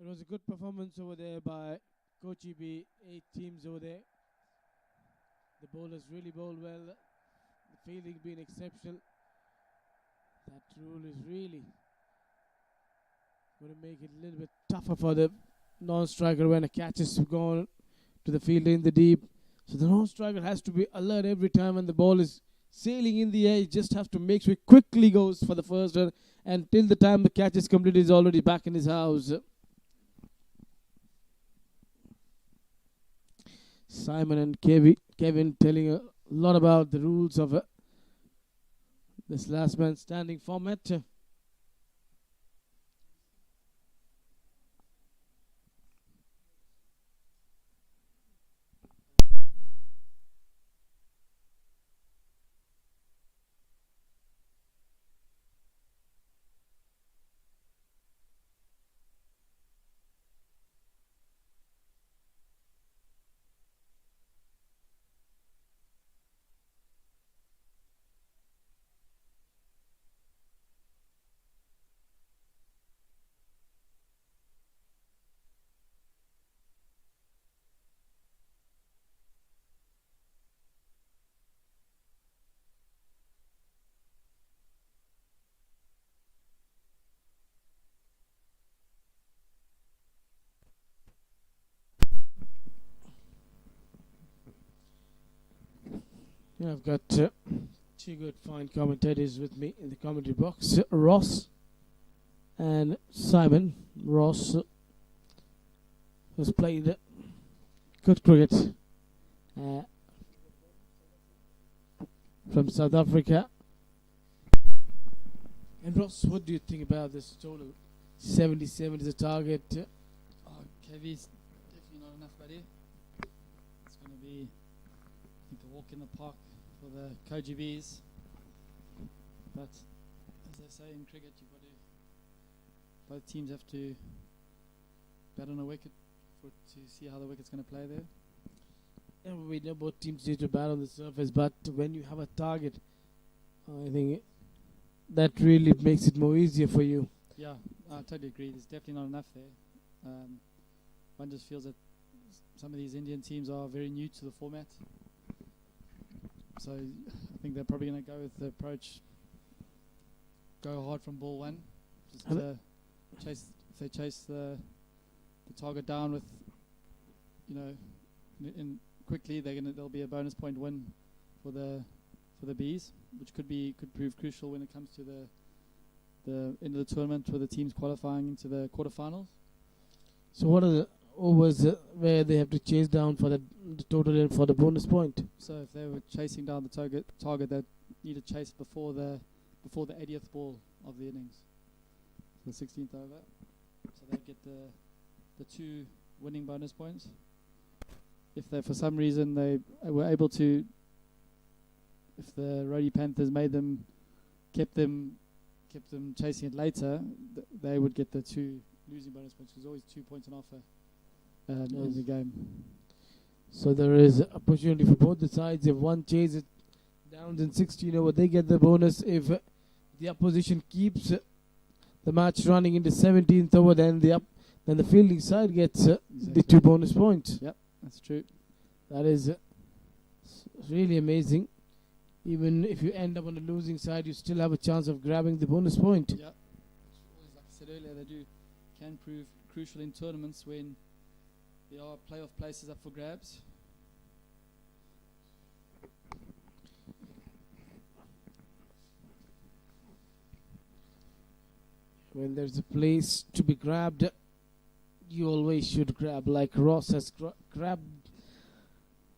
It was a good performance over there by Kochi B8 teams over there. The bowlers really bowled well. The fielding being exceptional. That rule is really going to make it a little bit tougher for the non-striker when a catch is gone to the fielder in the deep. So the non-striker has to be alert every time when the ball is sailing in the air. You just have to make sure he quickly goes for the first run, and till the time the catch is completed, he's already back in his house. Simon and Kevin telling a lot about the rules of this last man standing format. I've got two good fine commentators with me in the commentary box. Ross and Simon. Ross has played good cricket from South Africa. And Ross, what do you think about this total? 77 is the target. KV's definitely not enough, buddy. It's going to be, I think, a walk in the park for the Kochi Bs. But as they say in cricket, both teams have to bat on a wicket to see how the wicket's going to play there. Yeah, we know both teams need to bat on the surface, but when you have a target, I think that really makes it more easier for you. Yeah, I totally agree. There's definitely not enough there. One just feels that some of these Indian teams are very new to the format. So I think they're probably going to go with the approach, go hard from ball one. Just chase, if they chase the target down with, in quickly, there'll be a bonus point win for the Bees, which could prove crucial when it comes to the end of the tournament with the teams qualifying into the quarterfinals. So what are the overs where they have to chase down for the total and for the bonus point? So if they were chasing down the target, they need to chase before the 80th ball of the innings, the 16th over. So they get the 2 winning bonus points. If they, for some reason, they were able to, if the Erode Panthers kept them chasing it later, they would get the 2 losing bonus points. There's always 2 points on offer in the game. So there is opportunity for both the sides. If one chases it down in 16 over, they get the bonus. If the opposition keeps the match running into 17th over, then the fielding side gets the 2 bonus points. Yep, that's true. That is really amazing. Even if you end up on the losing side, you still have a chance of grabbing the bonus point. Yeah, like I said earlier, they can prove crucial in tournaments when there are playoff places up for grabs. When there's a place to be grabbed, you always should grab, like Ross has grabbed.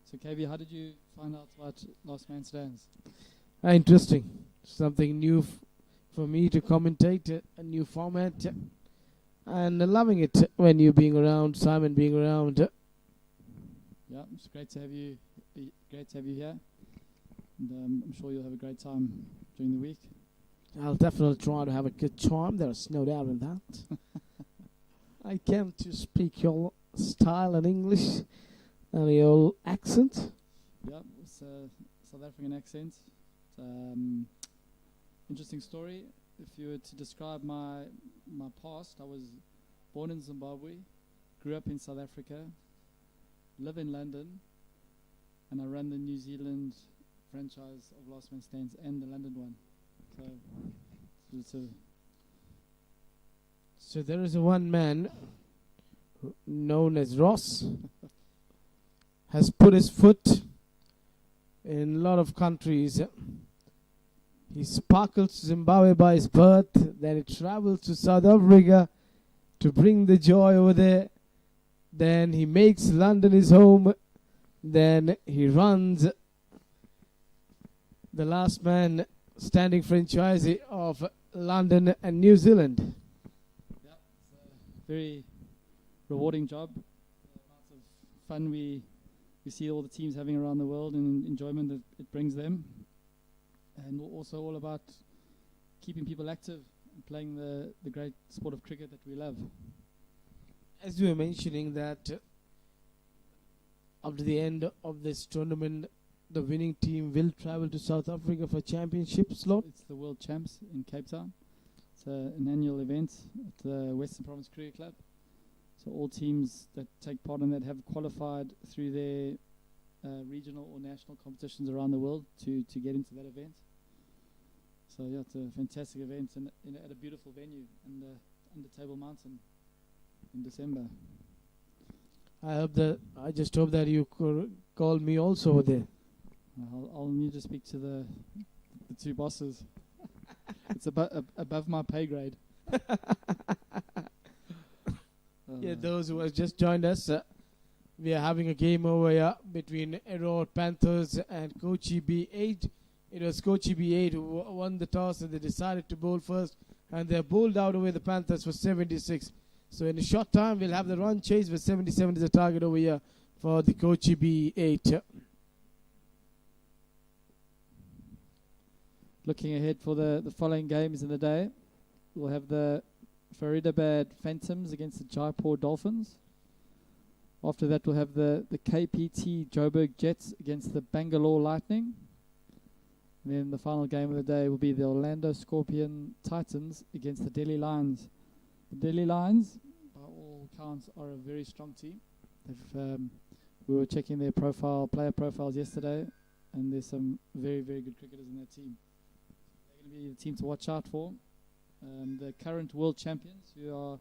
So KV, how did you find out about Last Man Stands? Interesting. Something new for me to commentate, a new format. And loving it when you being around, Simon being around. Yeah, it's great to have you. Great to have you here. And I'm sure you'll have a great time during the week. I'll definitely try to have a good time. There's no doubt in that. I came to speak your style and English and your accent. Yeah, it's a South African accent. Interesting story. If you were to describe my past, I was born in Zimbabwe, grew up in South Africa, live in London, and I run the New Zealand franchise of Last Man Stands and the London one. So it's a So there is a one man known as Ross has put his foot in a lot of countries. He sparkles to Zimbabwe by his birth, then he travels to South Africa to bring the joy over there. Then he makes London his home. Then he runs the Last Man Standing franchise of London and New Zealand. very rewarding job. Lots of fun we see all the teams having around the world and enjoyment that it brings them. And also all about keeping people active and playing the great sport of cricket that we love. As you were mentioning that after the end of this tournament, the winning team will travel to South Africa for championship slot. It's the World Champs in Cape Town. It's an annual event at the Western Province Cricket Club. So all teams that take part in that have qualified through their regional or national competitions around the world to get into that event. So yeah, it's a fantastic event and at a beautiful venue under Table Mountain in December. I just hope that you could call me also over there. I'll need to speak to the two bosses. It's above my pay grade. Yeah, those who have just joined us, we are having a game over here between Erode Panthers and Kochi B8. It was Kochi B8 who won the toss and they decided to bowl first, and they bowled out away the Panthers for 76. So in a short time, we'll have the run chase with 77 is the target over here for the Kochi B8. Looking ahead for the following games in the day, we'll have the Faridabad Phantoms against the Jaipur Dolphins. After that, we'll have the KPT Joburg Jets against the Bangalore Lightning. And then the final game of the day will be the Orlando Scorpion Titans against the Delhi Lions. The Delhi Lions, by all counts, are a very strong team. We were checking their player profiles yesterday, and there's some very, very good cricketers in that team. They're going to be the team to watch out for. The current world champions, who are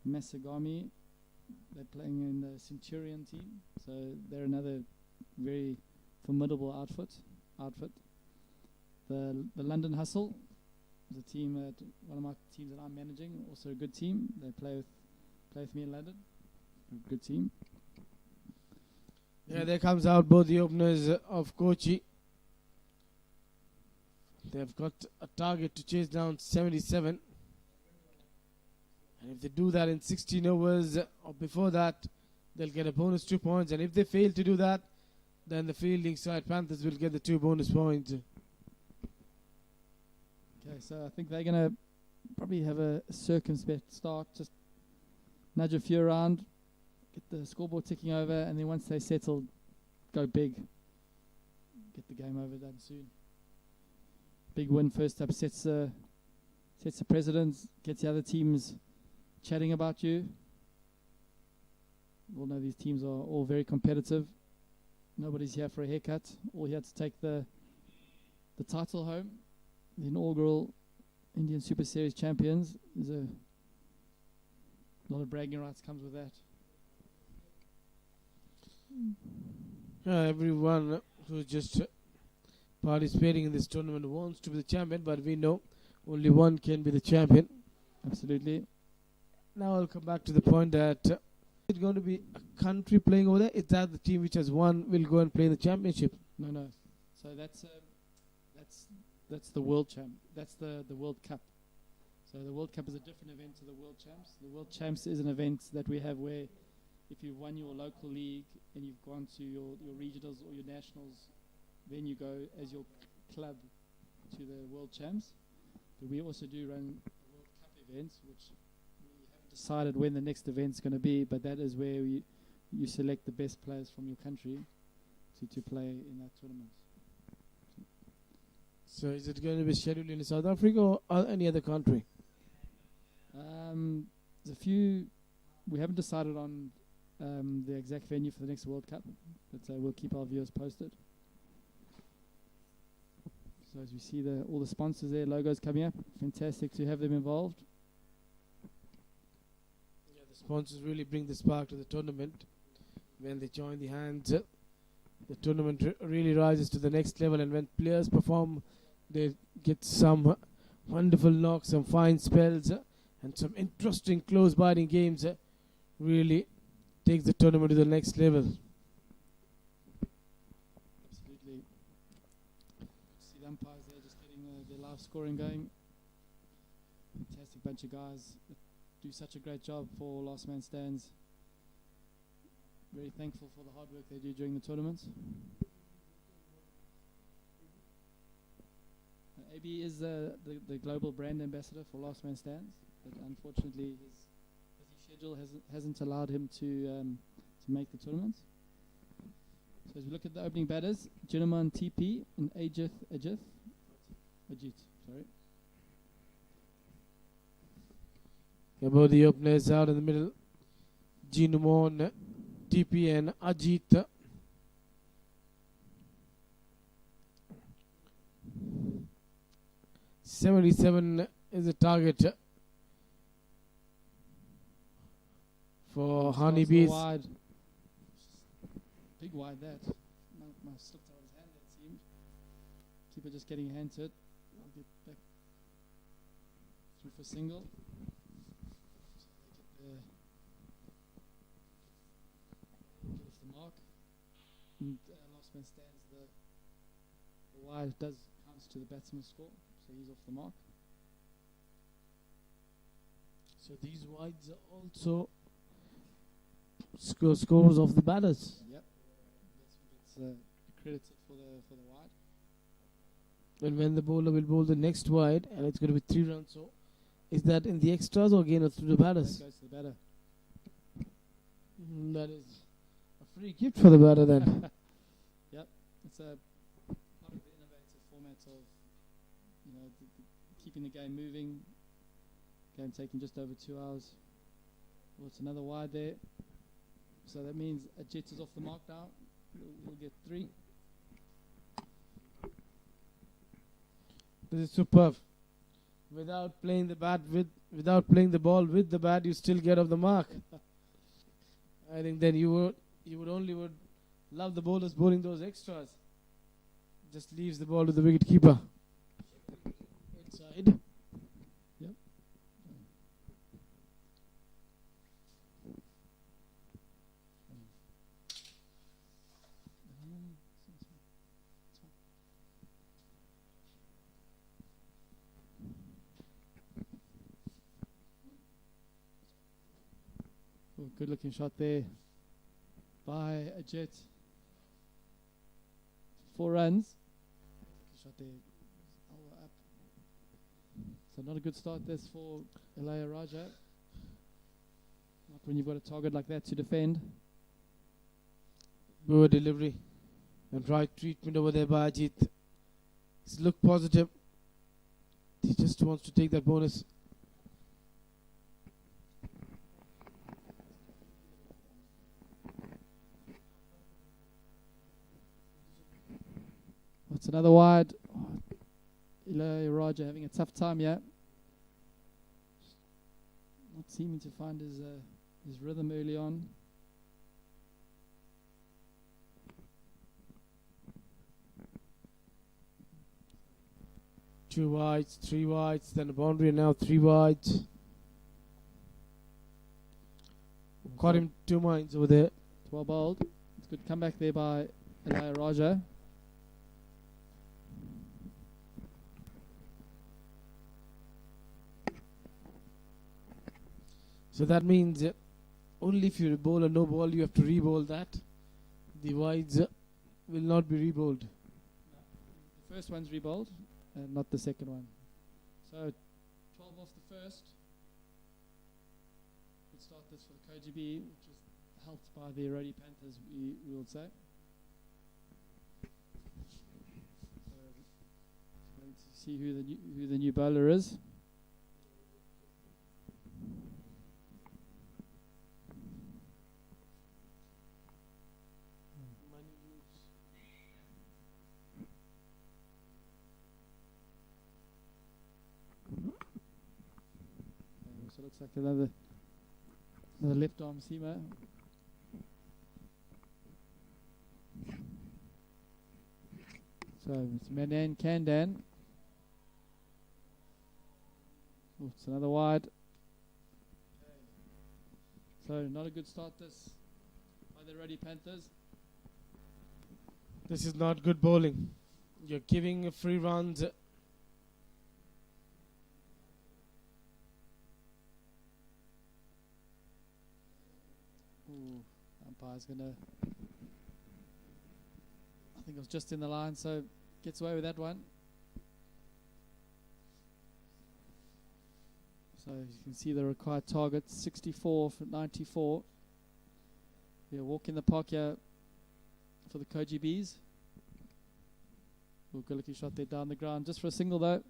Masagami, they're playing in the Centurion team, so they're another very formidable outfit. The London Hustle is a team one of my teams that I'm managing, also a good team. They play with me in London. A good team. Yeah, there comes out both the openers of Kochi. They've got a target to chase down 77. And if they do that in 16 overs or before that, they'll get a bonus 2 points. And if they fail to do that, then the fielding side Panthers will get the 2 bonus points. Okay, so I think they're going to probably have a circumspect start, just nudge a few around, get the scoreboard ticking over, and then once they settle, go big. Get the game over done soon. Big win first up sets the precedent, gets the other teams chatting about you. We all know these teams are all very competitive. Nobody's here for a haircut. All here to take the title home. The inaugural Indian Super Series champions. There's a lot of bragging rights comes with that. Everyone who's just participating in this tournament wants to be the champion, but we know only one can be the champion. Absolutely. Now I'll come back to the point that it's going to be a country playing over there. It's that the team which has won will go and play the championship. No. So that's the World Champ. That's the World Cup. So the World Cup is a different event to the World Champs. The World Champs is an event that we have where if you've won your local league and you've gone to your regionals or your nationals, then you go as your club to the World Champs. But we also do run World Cup events, which we haven't decided when the next event's going to be, but that is where you select the best players from your country to play in that tournament. So is it going to be scheduled in South Africa or any other country? there's a few. We haven't decided on the exact venue for the next World Cup, but we'll keep our viewers posted. So as we see all the sponsors there, logos coming up, fantastic to have them involved. Yeah, the sponsors really bring the spark to the tournament. When they join the hands, the tournament really rises to the next level, and when players perform, they get some wonderful knocks, some fine spells, and some interesting close-biting games. Really takes the tournament to the next level. Absolutely. See the umpires there just getting their live scoring going. Fantastic bunch of guys that do such a great job for Last Man Stands. Very thankful for the hard work they do during the tournaments. AB is the global brand ambassador for Last Man Stands, but unfortunately his busy schedule hasn't allowed him to make the tournaments. So as we look at the opening batters, Jinaman TP and Ajit, sorry. About the openers out in the middle, Jinumon, TP and Ajit. .77 is the target for Honeybees. Wide. Big wide that. My slipped out of his hand, that seemed. Keeper just getting a hand to it. I'll get back through for single. So they get off the mark. And Last Man Stands, the wide does counts to the batsman's score, so he's off the mark. So these wides are also scores of the batters. Yep. That's what gets credited for the wide. And when the bowler will bowl the next wide, and it's going to be 3 runs. So is that in the extras or again through the batters? That goes to the batter. That is a free gift for the batter then. Yep. It's a part of the innovative format of keeping the game moving. Game taking just over 2 hours. Well, it's another wide there. So that means a Jet is off the mark now. We'll get 3. This is superb. Without playing the ball with the bat, you still get off the mark. I think then you would love the bowlers bowling those extras. Just leaves the ball to the wicket keeper. Inside. Yep. Oh, good looking shot there by a Jet. 4 runs. Shot there. Up. So not a good start this for Erode Raja. Not when you've got a target like that to defend. Poor delivery and right treatment over there by Ajit. He's looked positive. He just wants to take that bonus. It's another wide. Erode Raja having a tough time here. Not seeming to find his rhythm early on. Two wides, 3 wides, then a boundary, and now 3 wides. Caught him 2 minds over there. It's well bowled. It's good comeback there by Erode Raja. So that means only if you bowl a no ball, you have to re-bowl that. The wides will not be re-bowled. The first one's re-bowled, and not the second one. So 12 off the first. Good start this for the Kochi B8, which is helped by the Erode Panthers, we will say. So going to see who the new bowler is. So it looks like another left arm seamer. So it's Manan Kandan. Oh, it's another wide. So not a good start this by the Erode Panthers. This is not good bowling. You're giving free runs. Ooh, umpire's gonna. I think it was just in the line, so gets away with that one. So you can see the required target 64 for 94. Yeah, walk in the park here for the Kochi Bs. Good looking shot there down the ground, just for a single though.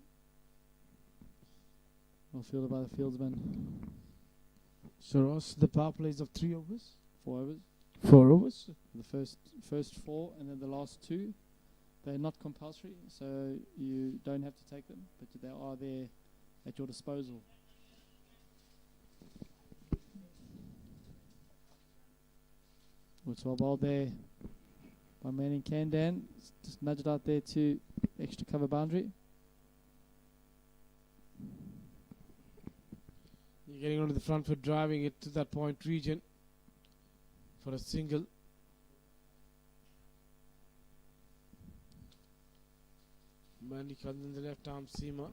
Well fielded by the fieldsman. So Ross, the power plays of 3 overs? 4 overs. 4 overs? The first 4 and then the last 2. They're not compulsory, so you don't have to take them, but they are there at your disposal. It's well bowled there by Manning Kandan. Just nudge it out there to extra cover boundary. You're getting onto the front foot, driving it to that point region for a single. Mandy in the left arm seamer.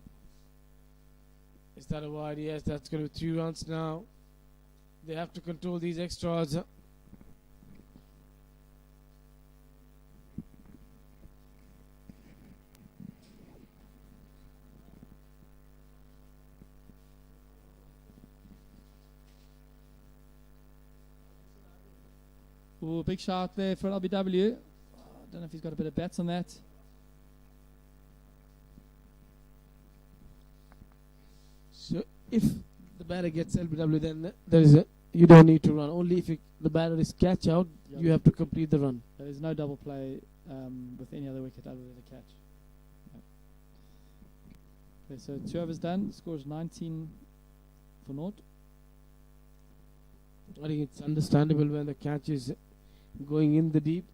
Is that a wide? Yes, that's going to be 3 runs now. They have to control these extras. Ooh, big shot there for LBW. I don't know if he's got a bit of bats on that. So if the batter gets LBW, then there is you don't need to run. Only if the batter is catch out, you have to complete the run. There is no double play with any other wicket other than a catch. No. Okay, so 2 overs done. Score is 19 for naught. I think it's understandable when the catch is going in the deep,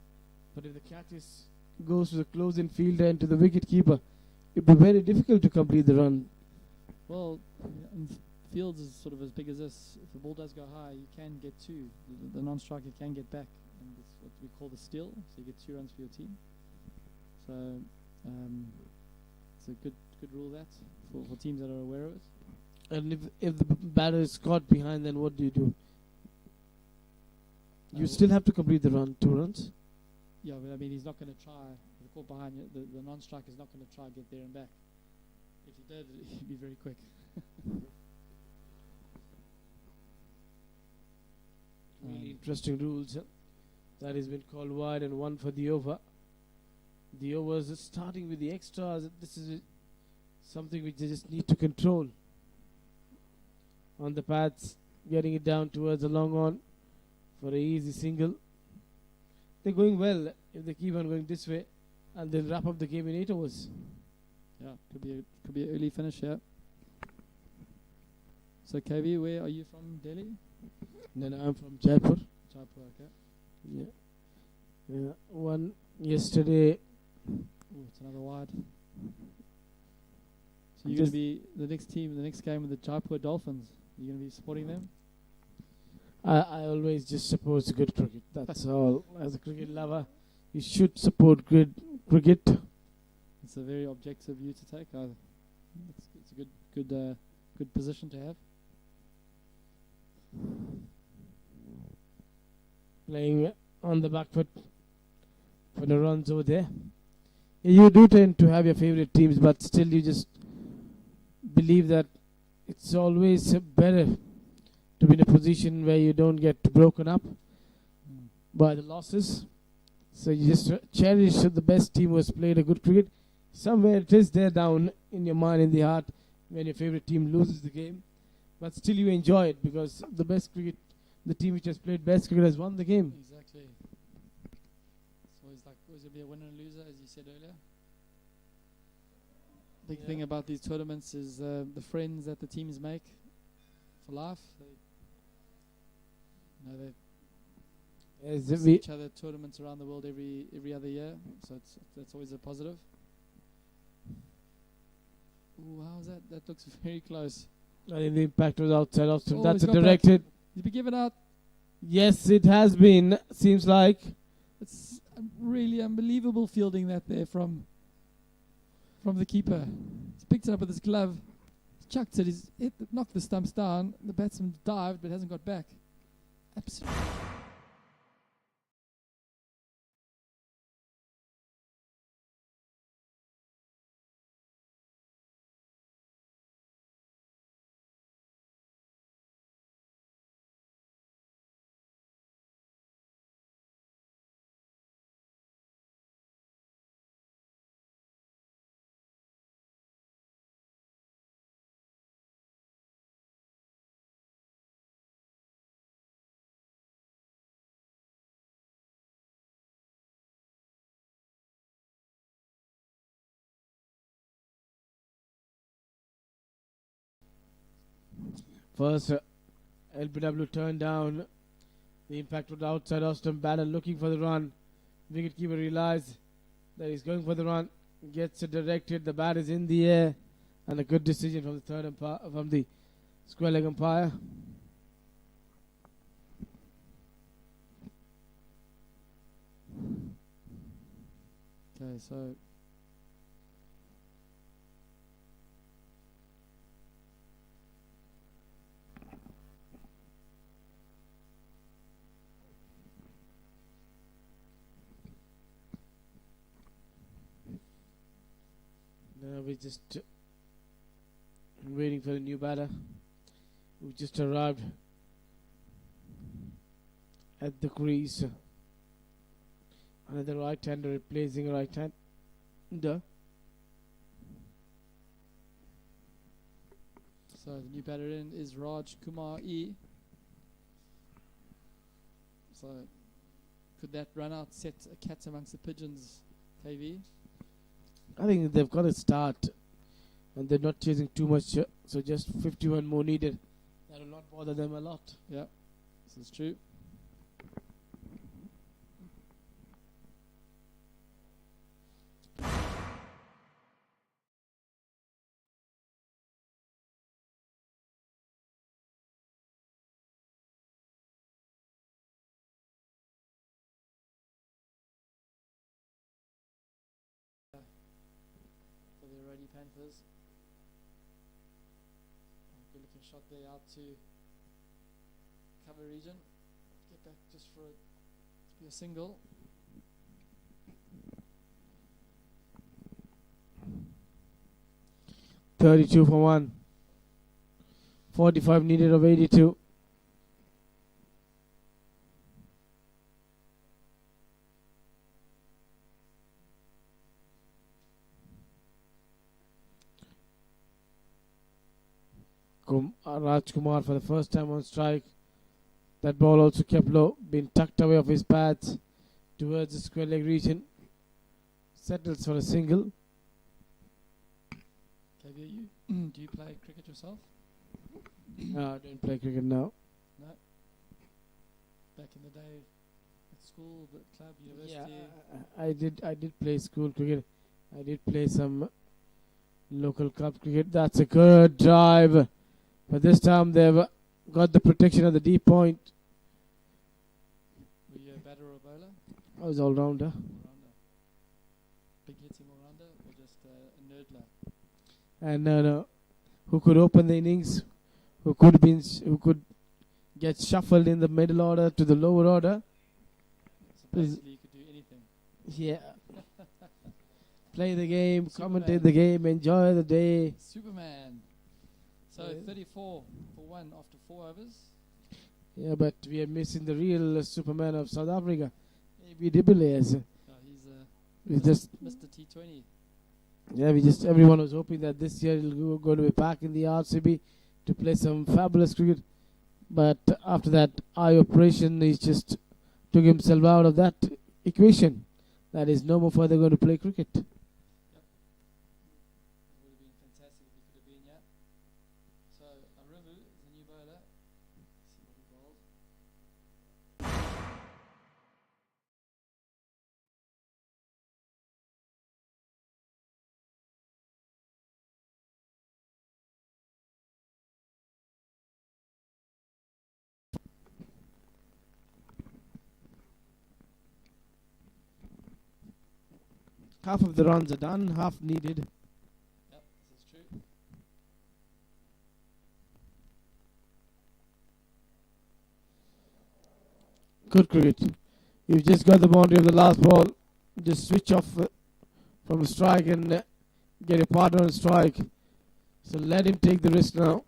but if the catch goes to the close-in fielder and to the wicket keeper, it would be very difficult to complete the run. Well, fields is sort of as big as this. If the ball does go high, you can get 2. The non-striker can get back, and it's what we call the steal. So you get 2 runs for your team. So it's a good rule that for teams that are aware of it. And if the batter is caught behind, then what do you do? You still have to complete the run, 2 runs. Yeah, but I mean, he's not going to try. If the caught behind you, the non-striker is not going to try get there and back. If he did, he'd be very quick. Really interesting rules. That has been called wide and 1 for the over. The overs are starting with the extras. This is something which they just need to control. On the pads, getting it down towards the long on for an easy single. They're going well if they keep on going this way, and they'll wrap up the game in 8 overs. Yeah, could be an early finish here. So KB, where are you from? Delhi? Then I'm from Jaipur. Jaipur, okay. Yeah. One yesterday. Ooh, it's another wide. So you're going to be the next team, the next game with the Jaipur Dolphins. You're going to be supporting them? I always just support good cricket. That's all. As a cricket lover, you should support good cricket. It's a very objective view to take. It's a good position to have. Playing on the back foot for the runs over there. You do tend to have your favorite teams, but still you just believe that it's always better to be in a position where you don't get broken up by the losses. So you just cherish the best team who has played a good cricket. Somewhere it is there down in your mind, in the heart, when your favorite team loses the game. But still you enjoy it because the best cricket, the team which has played best cricket has won the game. Exactly. It's always going to be a winner and loser, as you said earlier. Big thing about these tournaments is the friends that the teams make for life. They As see we, each other at tournaments around the world every other year, so that's always a positive. Ooh, how's that? That looks very close. I think the impact was outside Austin. Oh, That's he's a got back. directed. He's been given out. Yes, it has been. Seems like. It's really unbelievable fielding that there from the keeper. He's picked it up with his glove, chucked it. He's knocked the stumps down. The batsman dived but hasn't got back. Absolutely. First, LBW turned down. The impact was outside Austin. Batter looking for the run. Wicketkeeper realized that he's going for the run. Gets it directed. The bat is in the air. And a good decision from the third umpire, from the square leg umpire. Okay, so Now we're just waiting for the new batter who just arrived at the crease. Another right-hander replacing a right-hander. So the new batter in is Raj Kumar E. So could that run out set a cat amongst the pigeons, KV? I think they've got to start and they're not chasing too much, so just 51 more needed. That will not bother them a lot. Yeah, this is true. For the Erode Panthers. Good looking shot there out to cover region. Get back just for it to be a single. $32 for 1. 45 needed of 82. Raj Kumar for the first time on strike. That ball also kept low, been tucked away off his pads towards the square leg region. Settles for a single. KV, do you play cricket yourself? No, I don't play cricket now. No. Back in the day, at school, the club, university. Yeah, I did play school cricket. I did play some local club cricket. That's a good drive. But this time they've got the protection of the deep point. Were you a batter or a bowler? I was all-rounder. All-rounder. Big hitting all-rounder or just a nerdler? And no, who could open the innings, who could get shuffled in the middle order to the lower order. So basically you could do anything. Yeah. Play the game, Superman. commentate the game, enjoy the day. Superman. So 34 for 1 after 4 overs. Yeah, but we are missing the real Superman of South Africa, A.B. de Villiers. He's just Mr. T20. Yeah, everyone was hoping that this year he'll going to be back in the RCB to play some fabulous cricket. But after that eye operation, he just took himself out of that equation. That is no more further going to play cricket. Yep. It would have been fantastic if he could have been, yeah. So Arivu is the new bowler. See what he bowls. Half of the runs are done, half needed. Yep, this is true. Good cricket. You've just got the boundary of the last ball. Just switch off from a strike and get a partner on strike. So let him take the risk now.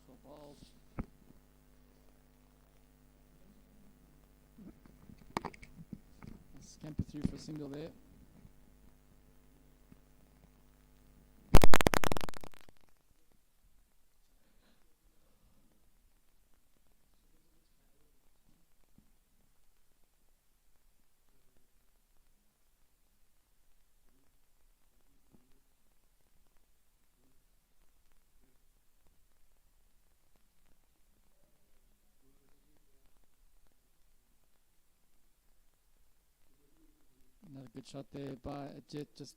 For balls. Scamper through for a single there. Another good shot there by Jet, just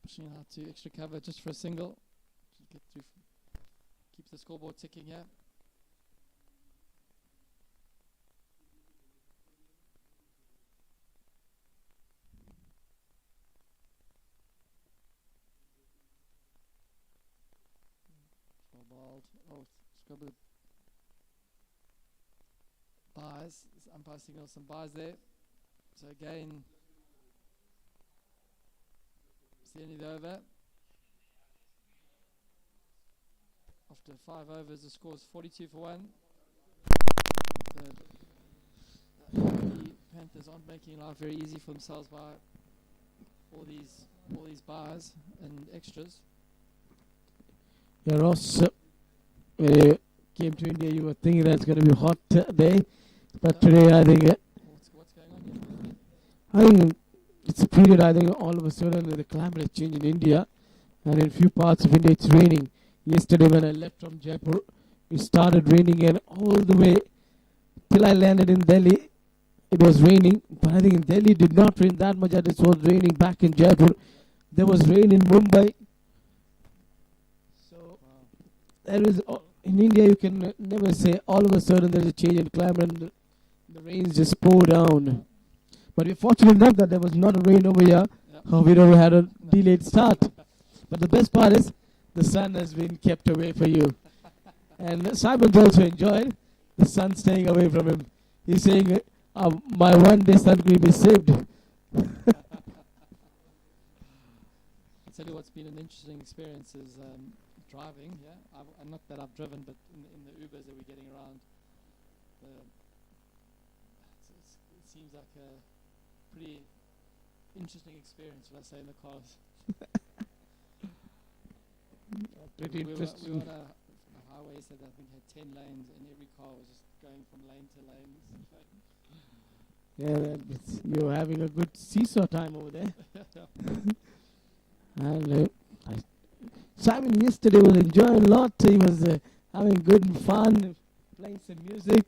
pushing out to extra cover just for a single. Just get through, keeps the scoreboard ticking here. Well bowled. Oh, scrub with buys. This umpire signals some buys there. So again, it's the end of the over. After 5 overs, the score is 42 for 1. The Erode Panthers aren't making life very easy for themselves by all these bars and extras. Yeah, Ross, when you came to India, you were thinking that it's going to be a hot day. But today, I think What's going on here? I think it's a period, I think all of a sudden the climate has changed in India, and in a few parts of India it's raining. Yesterday when I left from Jaipur, it started raining, and all the way till I landed in Delhi, it was raining. But I think in Delhi it did not rain that much as it was raining back in Jaipur. There was rain in Mumbai. So there is, in India you can never say all of a sudden there's a change in climate and the rains just pour down. But we're fortunate enough that there was not a rain over here. Yep. We never had a delayed start. But the best part is the sun has been kept away for you. And Simon's also enjoyed the sun staying away from him. He's saying, my one day sun cream is saved. I'll tell you what's been an interesting experience is driving. Yeah, not that I've driven, but in the Ubers that we're getting around, it seems like a pretty interesting experience. What I say in the cars. Pretty we interesting. were on a highway that I think had 10 lanes, and every car was just going from lane to lane. Yeah, you're having a good seesaw time over there. And Simon yesterday was enjoying a lot. He was having good fun, playing some music.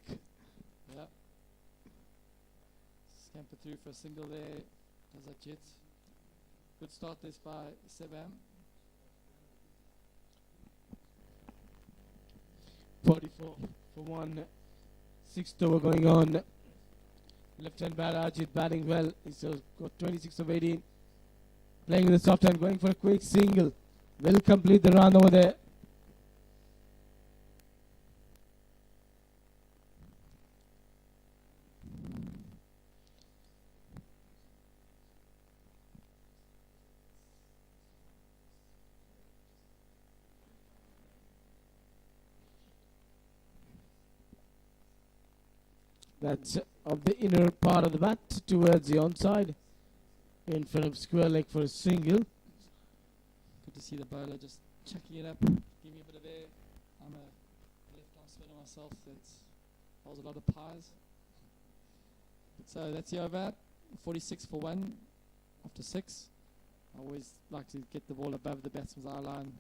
Yeah. Scamper through for a single there. Does that jet? Good start this by Sebam. 44 for 1. 6th over going on. Left-hand batter Ajit batting well. He's got 26 of 18. Playing with the soft hand, going for a quick single. Will complete the run over there. That's of the inner part of the bat towards the onside. In front of square leg for a single. Good to see the bowler just chucking it up, give me a bit of air. I'm a left arm spinner myself. That was a lot of pies. So that's the over. 46 for 1 after 6. I always like to get the ball above the batsman's eye line.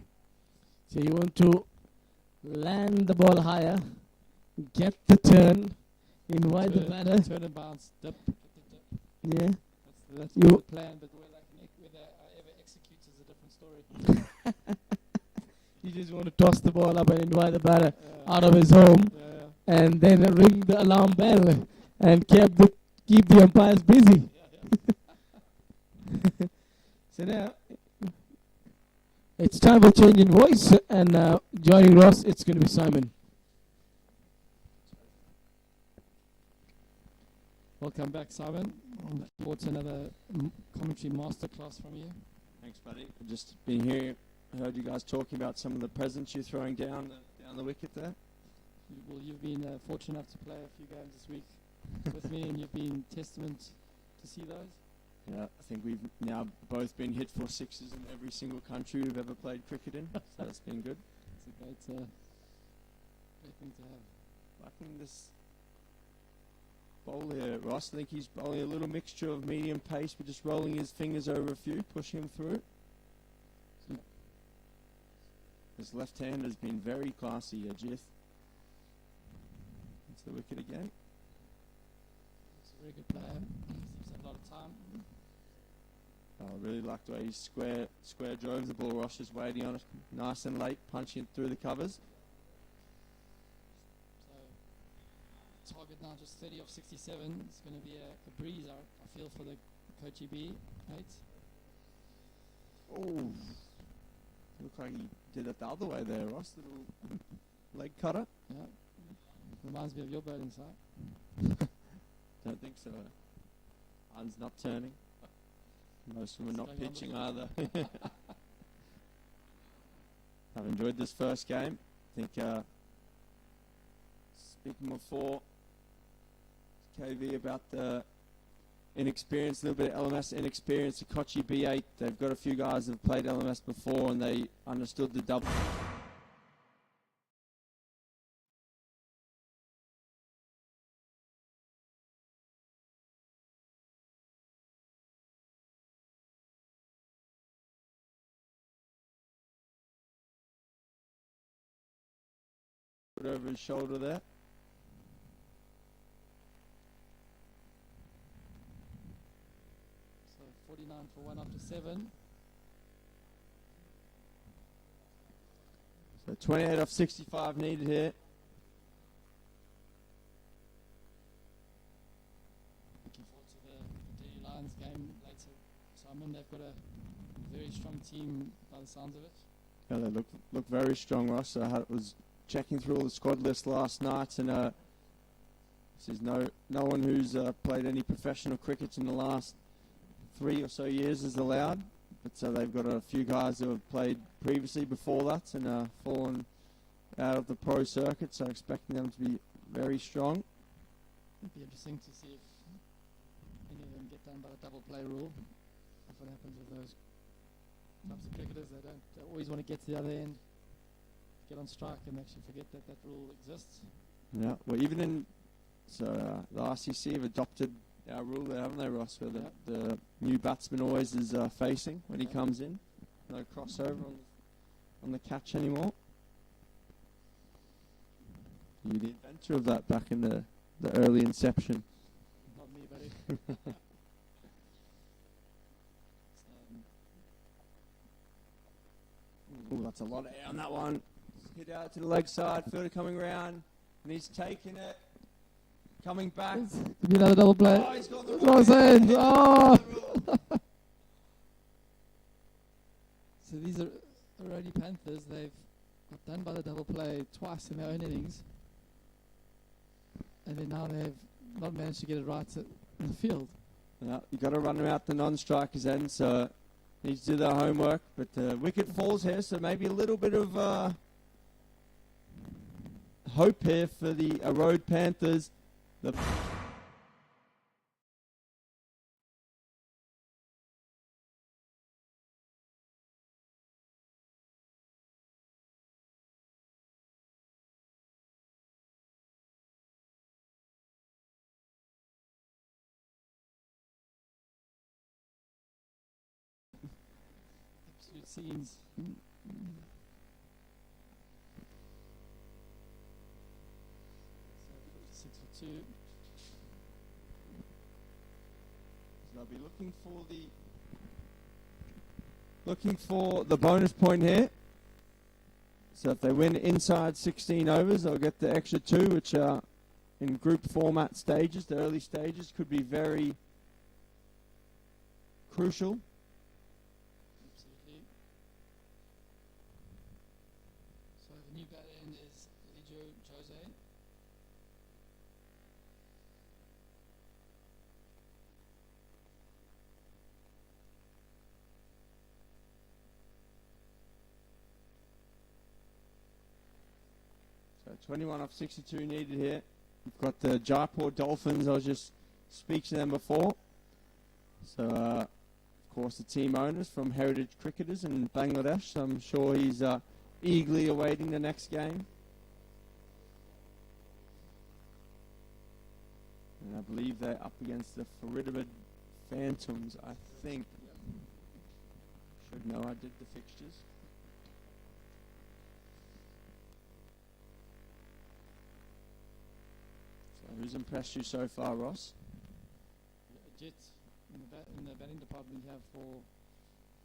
So you want to land the ball higher, get the turn, invite the batter. Turn and bounce, dip. Yeah. That's You- the plan, but whether I ever execute is a different story. You just want to toss the ball up and invite the batter Yeah. out of his home, Yeah. and then ring the alarm bell and keep the umpires busy. So now it's time for change in voice, and joining Ross, it's going to be Simon. Welcome back, Simon. Looking forward to another commentary masterclass from you. Thanks, buddy. I've just been here. I heard you guys talking about some of the presents you're throwing down the wicket there. Well, you've been fortunate enough to play a few games this week with me, and you've been testament to see those. Yeah, I think we've now both been hit for sixes in every single country we've ever played cricket in, so that's been good. It's a great thing to have. Liking this bowler, Ross. I think he's bowling a little mixture of medium pace, but just rolling his fingers over a few, pushing him through. His left hand has been very classy, Ajith. It's the wicket again. He's a very good player. Seems to have a lot of time. I really like the way he square drove the ball. Ross is waiting on it nice and late, punching it through the covers. So target now just 30 off 67. It's going to be a breeze, I feel, for the Kochi B8. Oh, looked like he did it the other way there, Ross. Little leg cutter. Yeah. Reminds me of your bowling side. Don't think so. Arm's not turning. Most of them are not Staying on the pitching wicket. either. I've enjoyed this first game. I think speaking before KV about the inexperience, a little bit of LMS inexperience at Kochi B8. They've got a few guys that have played LMS before and they understood the double. Put over his shoulder there. So 49 for 1 after 7. So 28 off 65 needed here. Looking forward to the Delhi Lions game later. Simon, they've got a very strong team by the sounds of it. Yeah, they look very strong, Ross. I was checking through all the squad list last night, and this is no one who's played any professional cricket in the last 3 or so years is allowed. But they've got a few guys who have played previously before that and fallen out of the pro circuit, so expecting them to be very strong. It'd be interesting to see if any of them get done by the double play rule. What happens with those types of cricketers? They always want to get to the other end, get on strike, and actually forget that that rule exists. Yeah, well, even in the RCC have adopted our rule there, haven't they, Ross? Where the new batsman always is facing when he comes in. No crossover on the catch anymore. You're the inventor of that back in the early inception. Not me, buddy. Ooh, that's a lot of air on that one. Hit out to the leg side, fielder coming round, and he's taking it. Coming back. Could be another double play. Oh, he's got the That's what I'm saying. Oh! So these are Erode Panthers. They've got done by the double play twice in their own innings. And then now they've not managed to get it right in the field. Yeah, you got to run them out the non-strikers end, so needs to do their homework. But wicket falls here, so maybe a little bit of hope here for the Erode Panthers. The good scenes. So 56 for 2. So they'll be looking for the bonus point here. So if they win inside 16 overs, they'll get the extra 2, which are in group format stages. The early stages could be very crucial. Absolutely. So the new batter in is Erode Jose. So 21 off 62 needed here. We've got the Jaipur Dolphins. I was just speaking to them before. So, of course, the team owners from Heritage Cricketers in Bangladesh. So I'm sure he's eagerly awaiting the next game. And I believe they're up against the Erode Phantoms, I think. Should know I did the fixtures. So who's impressed you so far, Ross? Jet in the batting department we have for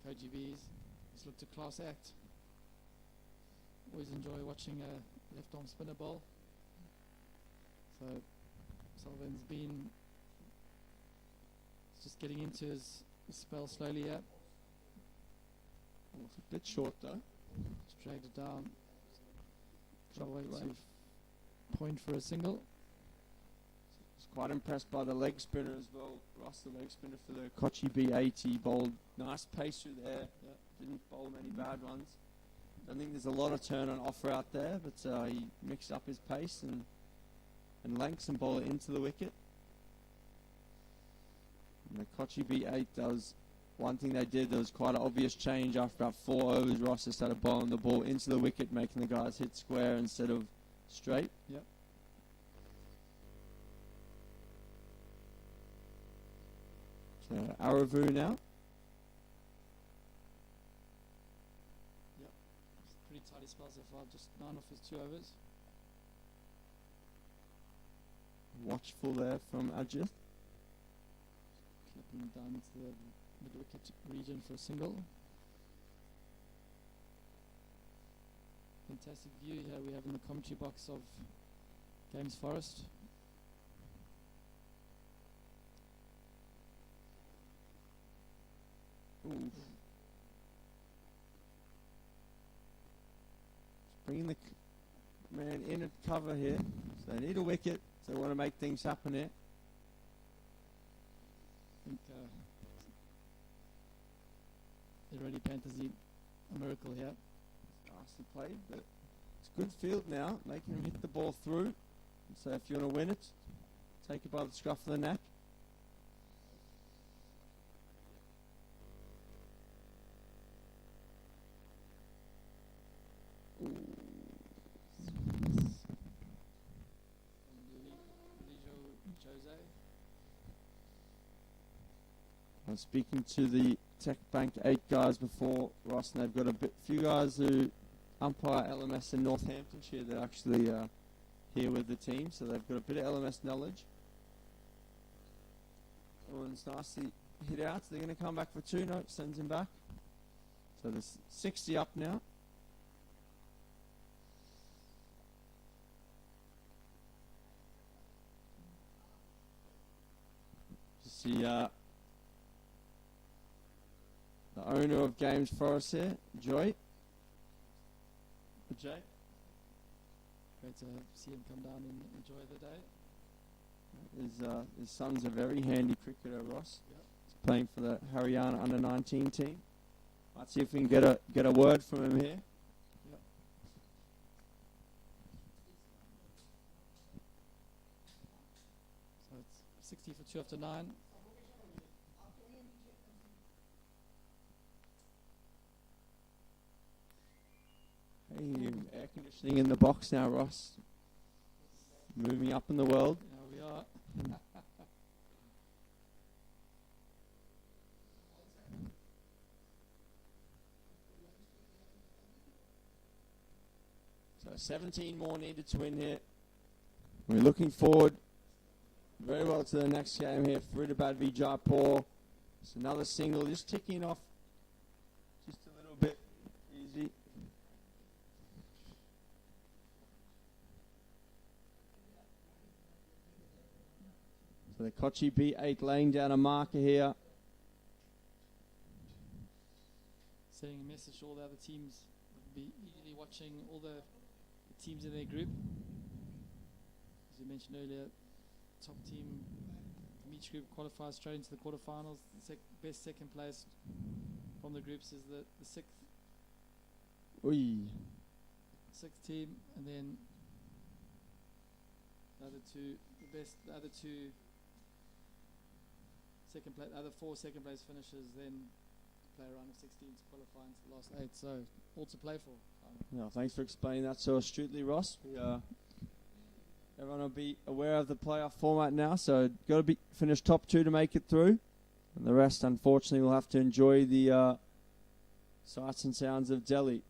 Kochi B8. He's looked a class act. Always enjoy watching a left arm spinner bowl. So Sullivan's been just getting into his spell slowly here. Oh, it's a bit short though. Just dragged it down. Dropped Way away. to point for a single. Quite impressed by the leg spinner as well. Ross, the leg spinner for the Kochi B8. He bowled nice pace through there. Yeah. Didn't bowl many bad ones. I think there's a lot of turn on offer out there, but he mixed up his pace and lengths and bowled it into the wicket. And the Kochi B8 does one thing they did. There was quite an obvious change after about 4 overs. Ross just started bowling the ball into the wicket, making the guys hit square instead of straight. Yep. So Aravu now. Pretty tidy spell so far, just 9 off his 2 overs. Watchful there from Ajit. Clipping down into the mid wicket region for a single. Fantastic view here we have in the commentary box of Games Forest. Ooh. Bringing the man in at cover here. So they need a wicket. So they want to make things happen here. I think Erode Panthers need a miracle here. Nicely played, but it's good field now, making him hit the ball through. So if you want to win it, take it by the scruff of the neck. Jose. I was speaking to the Tech Bank 8 guys before, Ross, and they've got few guys who umpire LMS in Northamptonshire that actually here with the team, so they've got a bit of LMS knowledge. Oh, and it's nicely hit out. So they're going to come back for 2. No, sends him back. So there's 60 up now. See the owner of Games Forest here, Joy. Jay. Great to see him come down and enjoy the day. His son's a very handy cricketer, Ross. Yep. He's playing for the Haryana under-19 team. Let's see if we can get a word from him here. Yep. So it's 60 for 2 after 9. Hey, air conditioning in the box now, Ross. Moving up in the world. Now we are. So 17 more needed to win here. We're looking forward very well to the next game here. Faridabad v Jaipur. It's another single, just ticking off just a little bit easy. So the Kochi B8 laying down a marker here. Sending a message to all the other teams. We'll be eagerly watching all the teams in their group. As we mentioned earlier, top team from each group qualifies straight into the quarterfinals. The best second place from the groups is the sixth team, and then the other four second place finishers then play a round of 16 to qualify into the last 8. So all to play for. No, thanks for explaining that so astutely, Ross. Everyone will be aware of the playoff format now, so got to be finish top 2 to make it through, and the rest, unfortunately, will have to enjoy the sights and sounds of Delhi.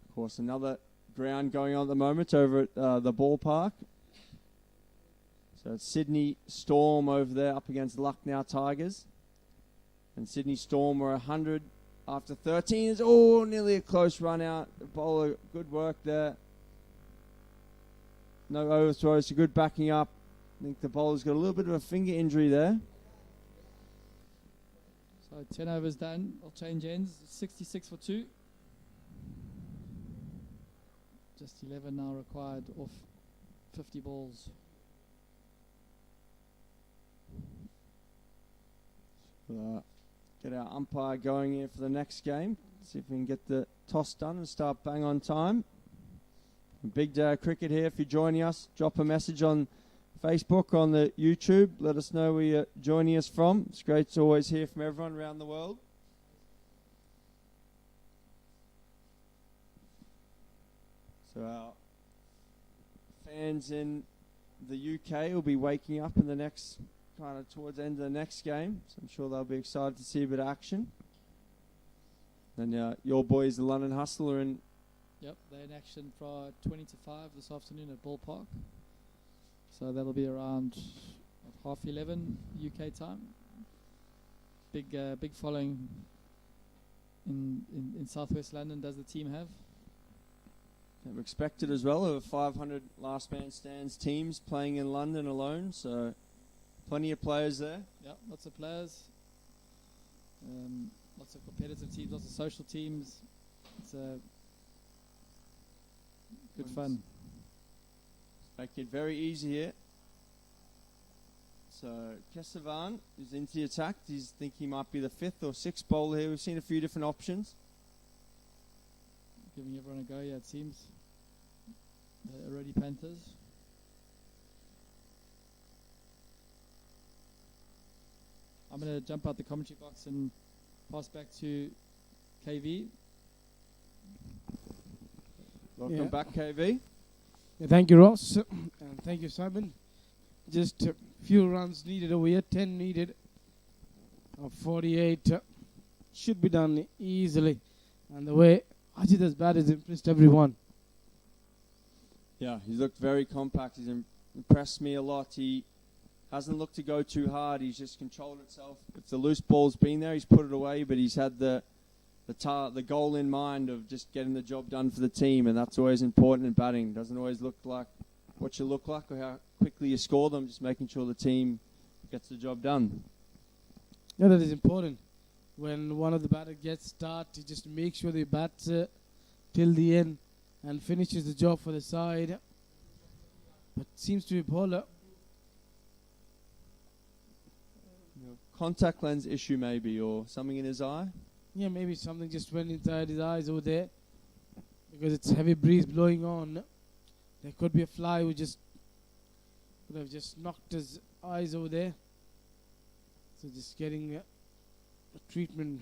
Of course, another ground going on at the moment over at the ballpark. So it's Sydney Storm over there up against Lucknow Tigers. And Sydney Storm were 100 after 13. It's nearly a close run out. The bowler, good work there. No overthrows, so good backing up. I think the bowler's got a little bit of a finger injury there. So 10 overs done. I'll change ends. 66 for 2. Just 11 now required off 50 balls. Get our umpire going here for the next game. See if we can get the toss done and start bang on time. Big day of cricket here. If you're joining us, drop a message on Facebook, on the YouTube. Let us know where you're joining us from. It's great to always hear from everyone around the world. So our fans in the UK will be waking up in the next, kind of towards the end of the next game. So I'm sure they'll be excited to see a bit of action. And your boys, the London Hustle, are in. Yep, they're in action for 20 to 5 this afternoon at Ball Park. So that'll be around 11:30 UK time. Big following in southwest London does the team have. We're expected as well, over 500 last man stands teams playing in London alone, so plenty of players there. Yep, lots of players. Lots of competitive teams, lots of social teams. It's good fun. Make it very easy here. So Kesavan is into the attack. He's think he might be the 5th or 6th bowler here. We've seen a few different options. Giving everyone a go, yeah, it seems. The Erode Panthers. I'm going to jump out the commentary box and pass back to KV. Welcome back, KV. Yeah, thank you, Ross. And thank you, Simon. Just a few runs needed over here. 10 needed. 48 should be done easily. And the way Ajit's bat has impressed everyone. Yeah, he's looked very compact. He's impressed me a lot. He hasn't looked to go too hard. He's just controlled himself. If the loose ball's been there, he's put it away. But he's had the goal in mind of just getting the job done for the team, and that's always important in batting. Doesn't always look like what you look like or how quickly you score them. Just making sure the team gets the job done. Yeah, that is important. When one of the batters gets started, just make sure they bat till the end and finishes the job for the side. But seems to be bowler. Contact lens issue maybe, or something in his eye. Yeah, maybe something just went inside his eyes over there because it's heavy breeze blowing on. There could be a fly who would have just knocked his eyes over there. So just getting a treatment.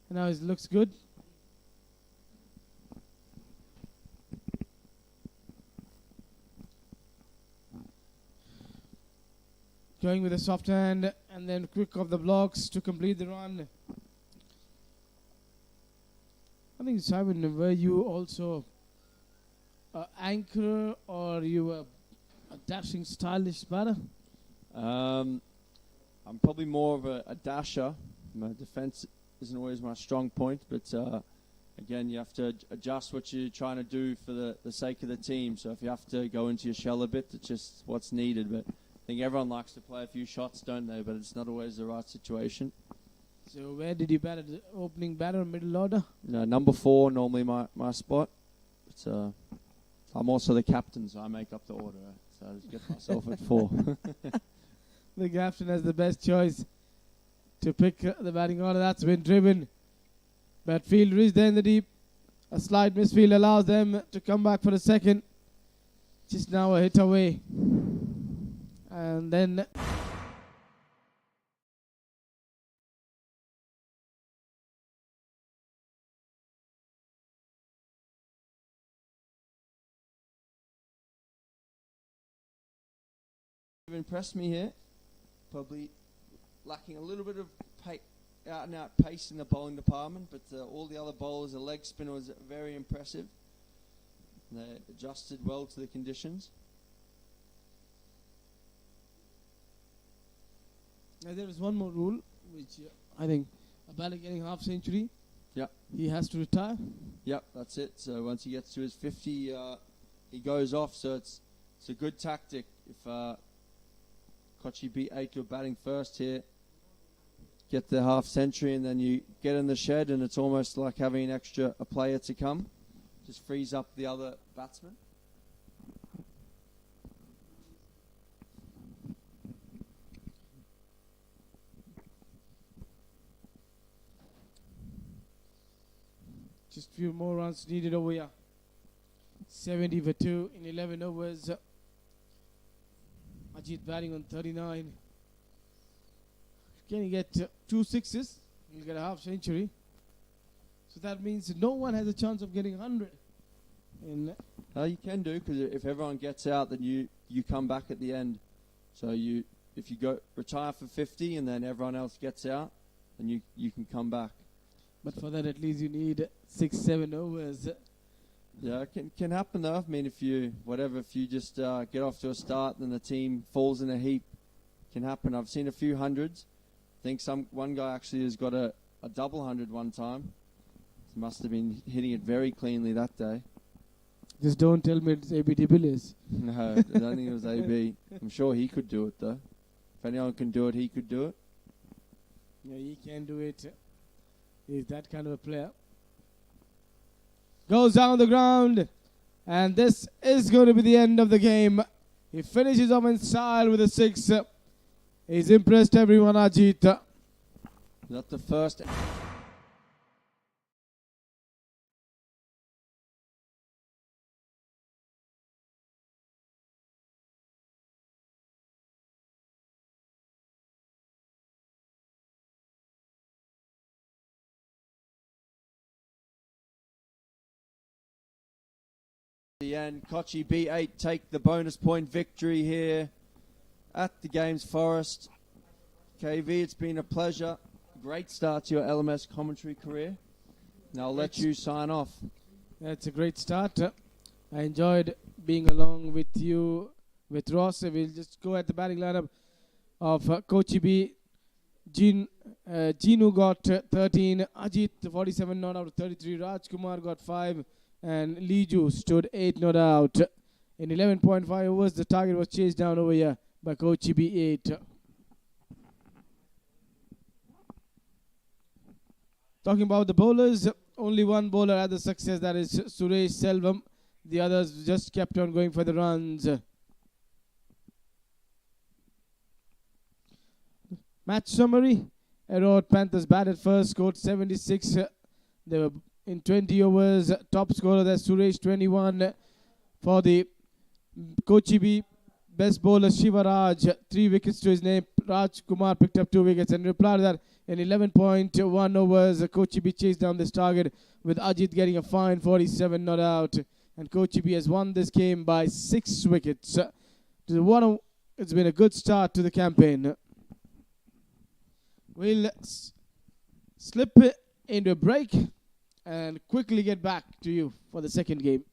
And now it looks good. Going with a soft hand and then quick off the blocks to complete the run. I think, Simon, were you also an anchor or you were a dashing, stylish batter? I'm probably more of a dasher. My defence isn't always my strong point, but again, you have to adjust what you're trying to do for the sake of the team. So if you have to go into your shell a bit, it's just what's needed. But I think everyone likes to play a few shots, don't they? But it's not always the right situation. So where did you bat? At the opening batter, middle order? Number 4, normally my spot. But I'm also the captain, so I make up the order. Right? So I just get myself at 4. The captain has the best choice to pick the batting order. That's been driven. But fielder is there in the deep. A slight misfield allows them to come back for a second. Just now a hit away. And then You've impressed me here. Probably lacking a little bit of out and out pace in the bowling department, but all the other bowlers, the leg spinner was very impressive. They adjusted well to the conditions. now there is one more rule, which I think a batter getting half century, Yep. he has to retire. Yep, that's it. So once he gets to his 50, he goes off. So it's a good tactic. If Kochi B8, you're batting first here, get the half century, and then you get in the shed, and it's almost like having a player to come. Just frees up the other batsman. Just few more runs needed over here. 70 for 2 in 11 overs. Ajit batting on 39. Can he get 2 sixes? He'll get a half century. So that means no one has a chance of getting 100. And You can do, because if everyone gets out, then you come back at the end. So if you go retire for 50 and then everyone else gets out, then you can come back. but for that, at least you need 6-7 overs. Yeah, it can happen though. I mean, if you just get off to a start, then the team falls in a heap. It can happen. I've seen a few hundreds. I think one guy actually has got a double 100 one time. He must have been hitting it very cleanly that day. Just don't tell me it's AB de Villiers. No, I don't think it was AB. I'm sure he could do it though. If anyone can do it, he could do it. Yeah, he can do it. He's that kind of a player. Goes down the ground. And this is going to be the end of the game. He finishes off in style with a 6. He's impressed everyone, Ajit. Is that the first? The end. Kochi B8 take the bonus point victory here at the Games Forest. KV, it's been a pleasure. Great start to your LMS commentary career. Now I'll let you sign off. That's a great start. I enjoyed being along with you, with Ross. We'll just go at the batting lineup of Kochi B. Jinu got 13. Ajit 47 not out of 33. Rajkumar got 5. And Liju stood 8 not out. In 11.5 overs, the target was chased down over here by Kochi B8. Talking about the bowlers, only one bowler had the success, that is Suresh Selvam. The others just kept on going for the runs. Match summary. Erode Panthers batted first, scored 76. They were in 20 overs. Top scorer, that's Suresh, 21. For the Kochi B, best bowler Shivaraj, 3 wickets to his name. Raj Kumar picked up 2 wickets. And reply to that, in 11.1 overs, Kochi B chased down this target with Ajit getting a fine 47 not out. And Kochi B has won this game by 6 wickets. It's been a good start to the campaign. We'll slip into a break. and quickly get back to you for the second game.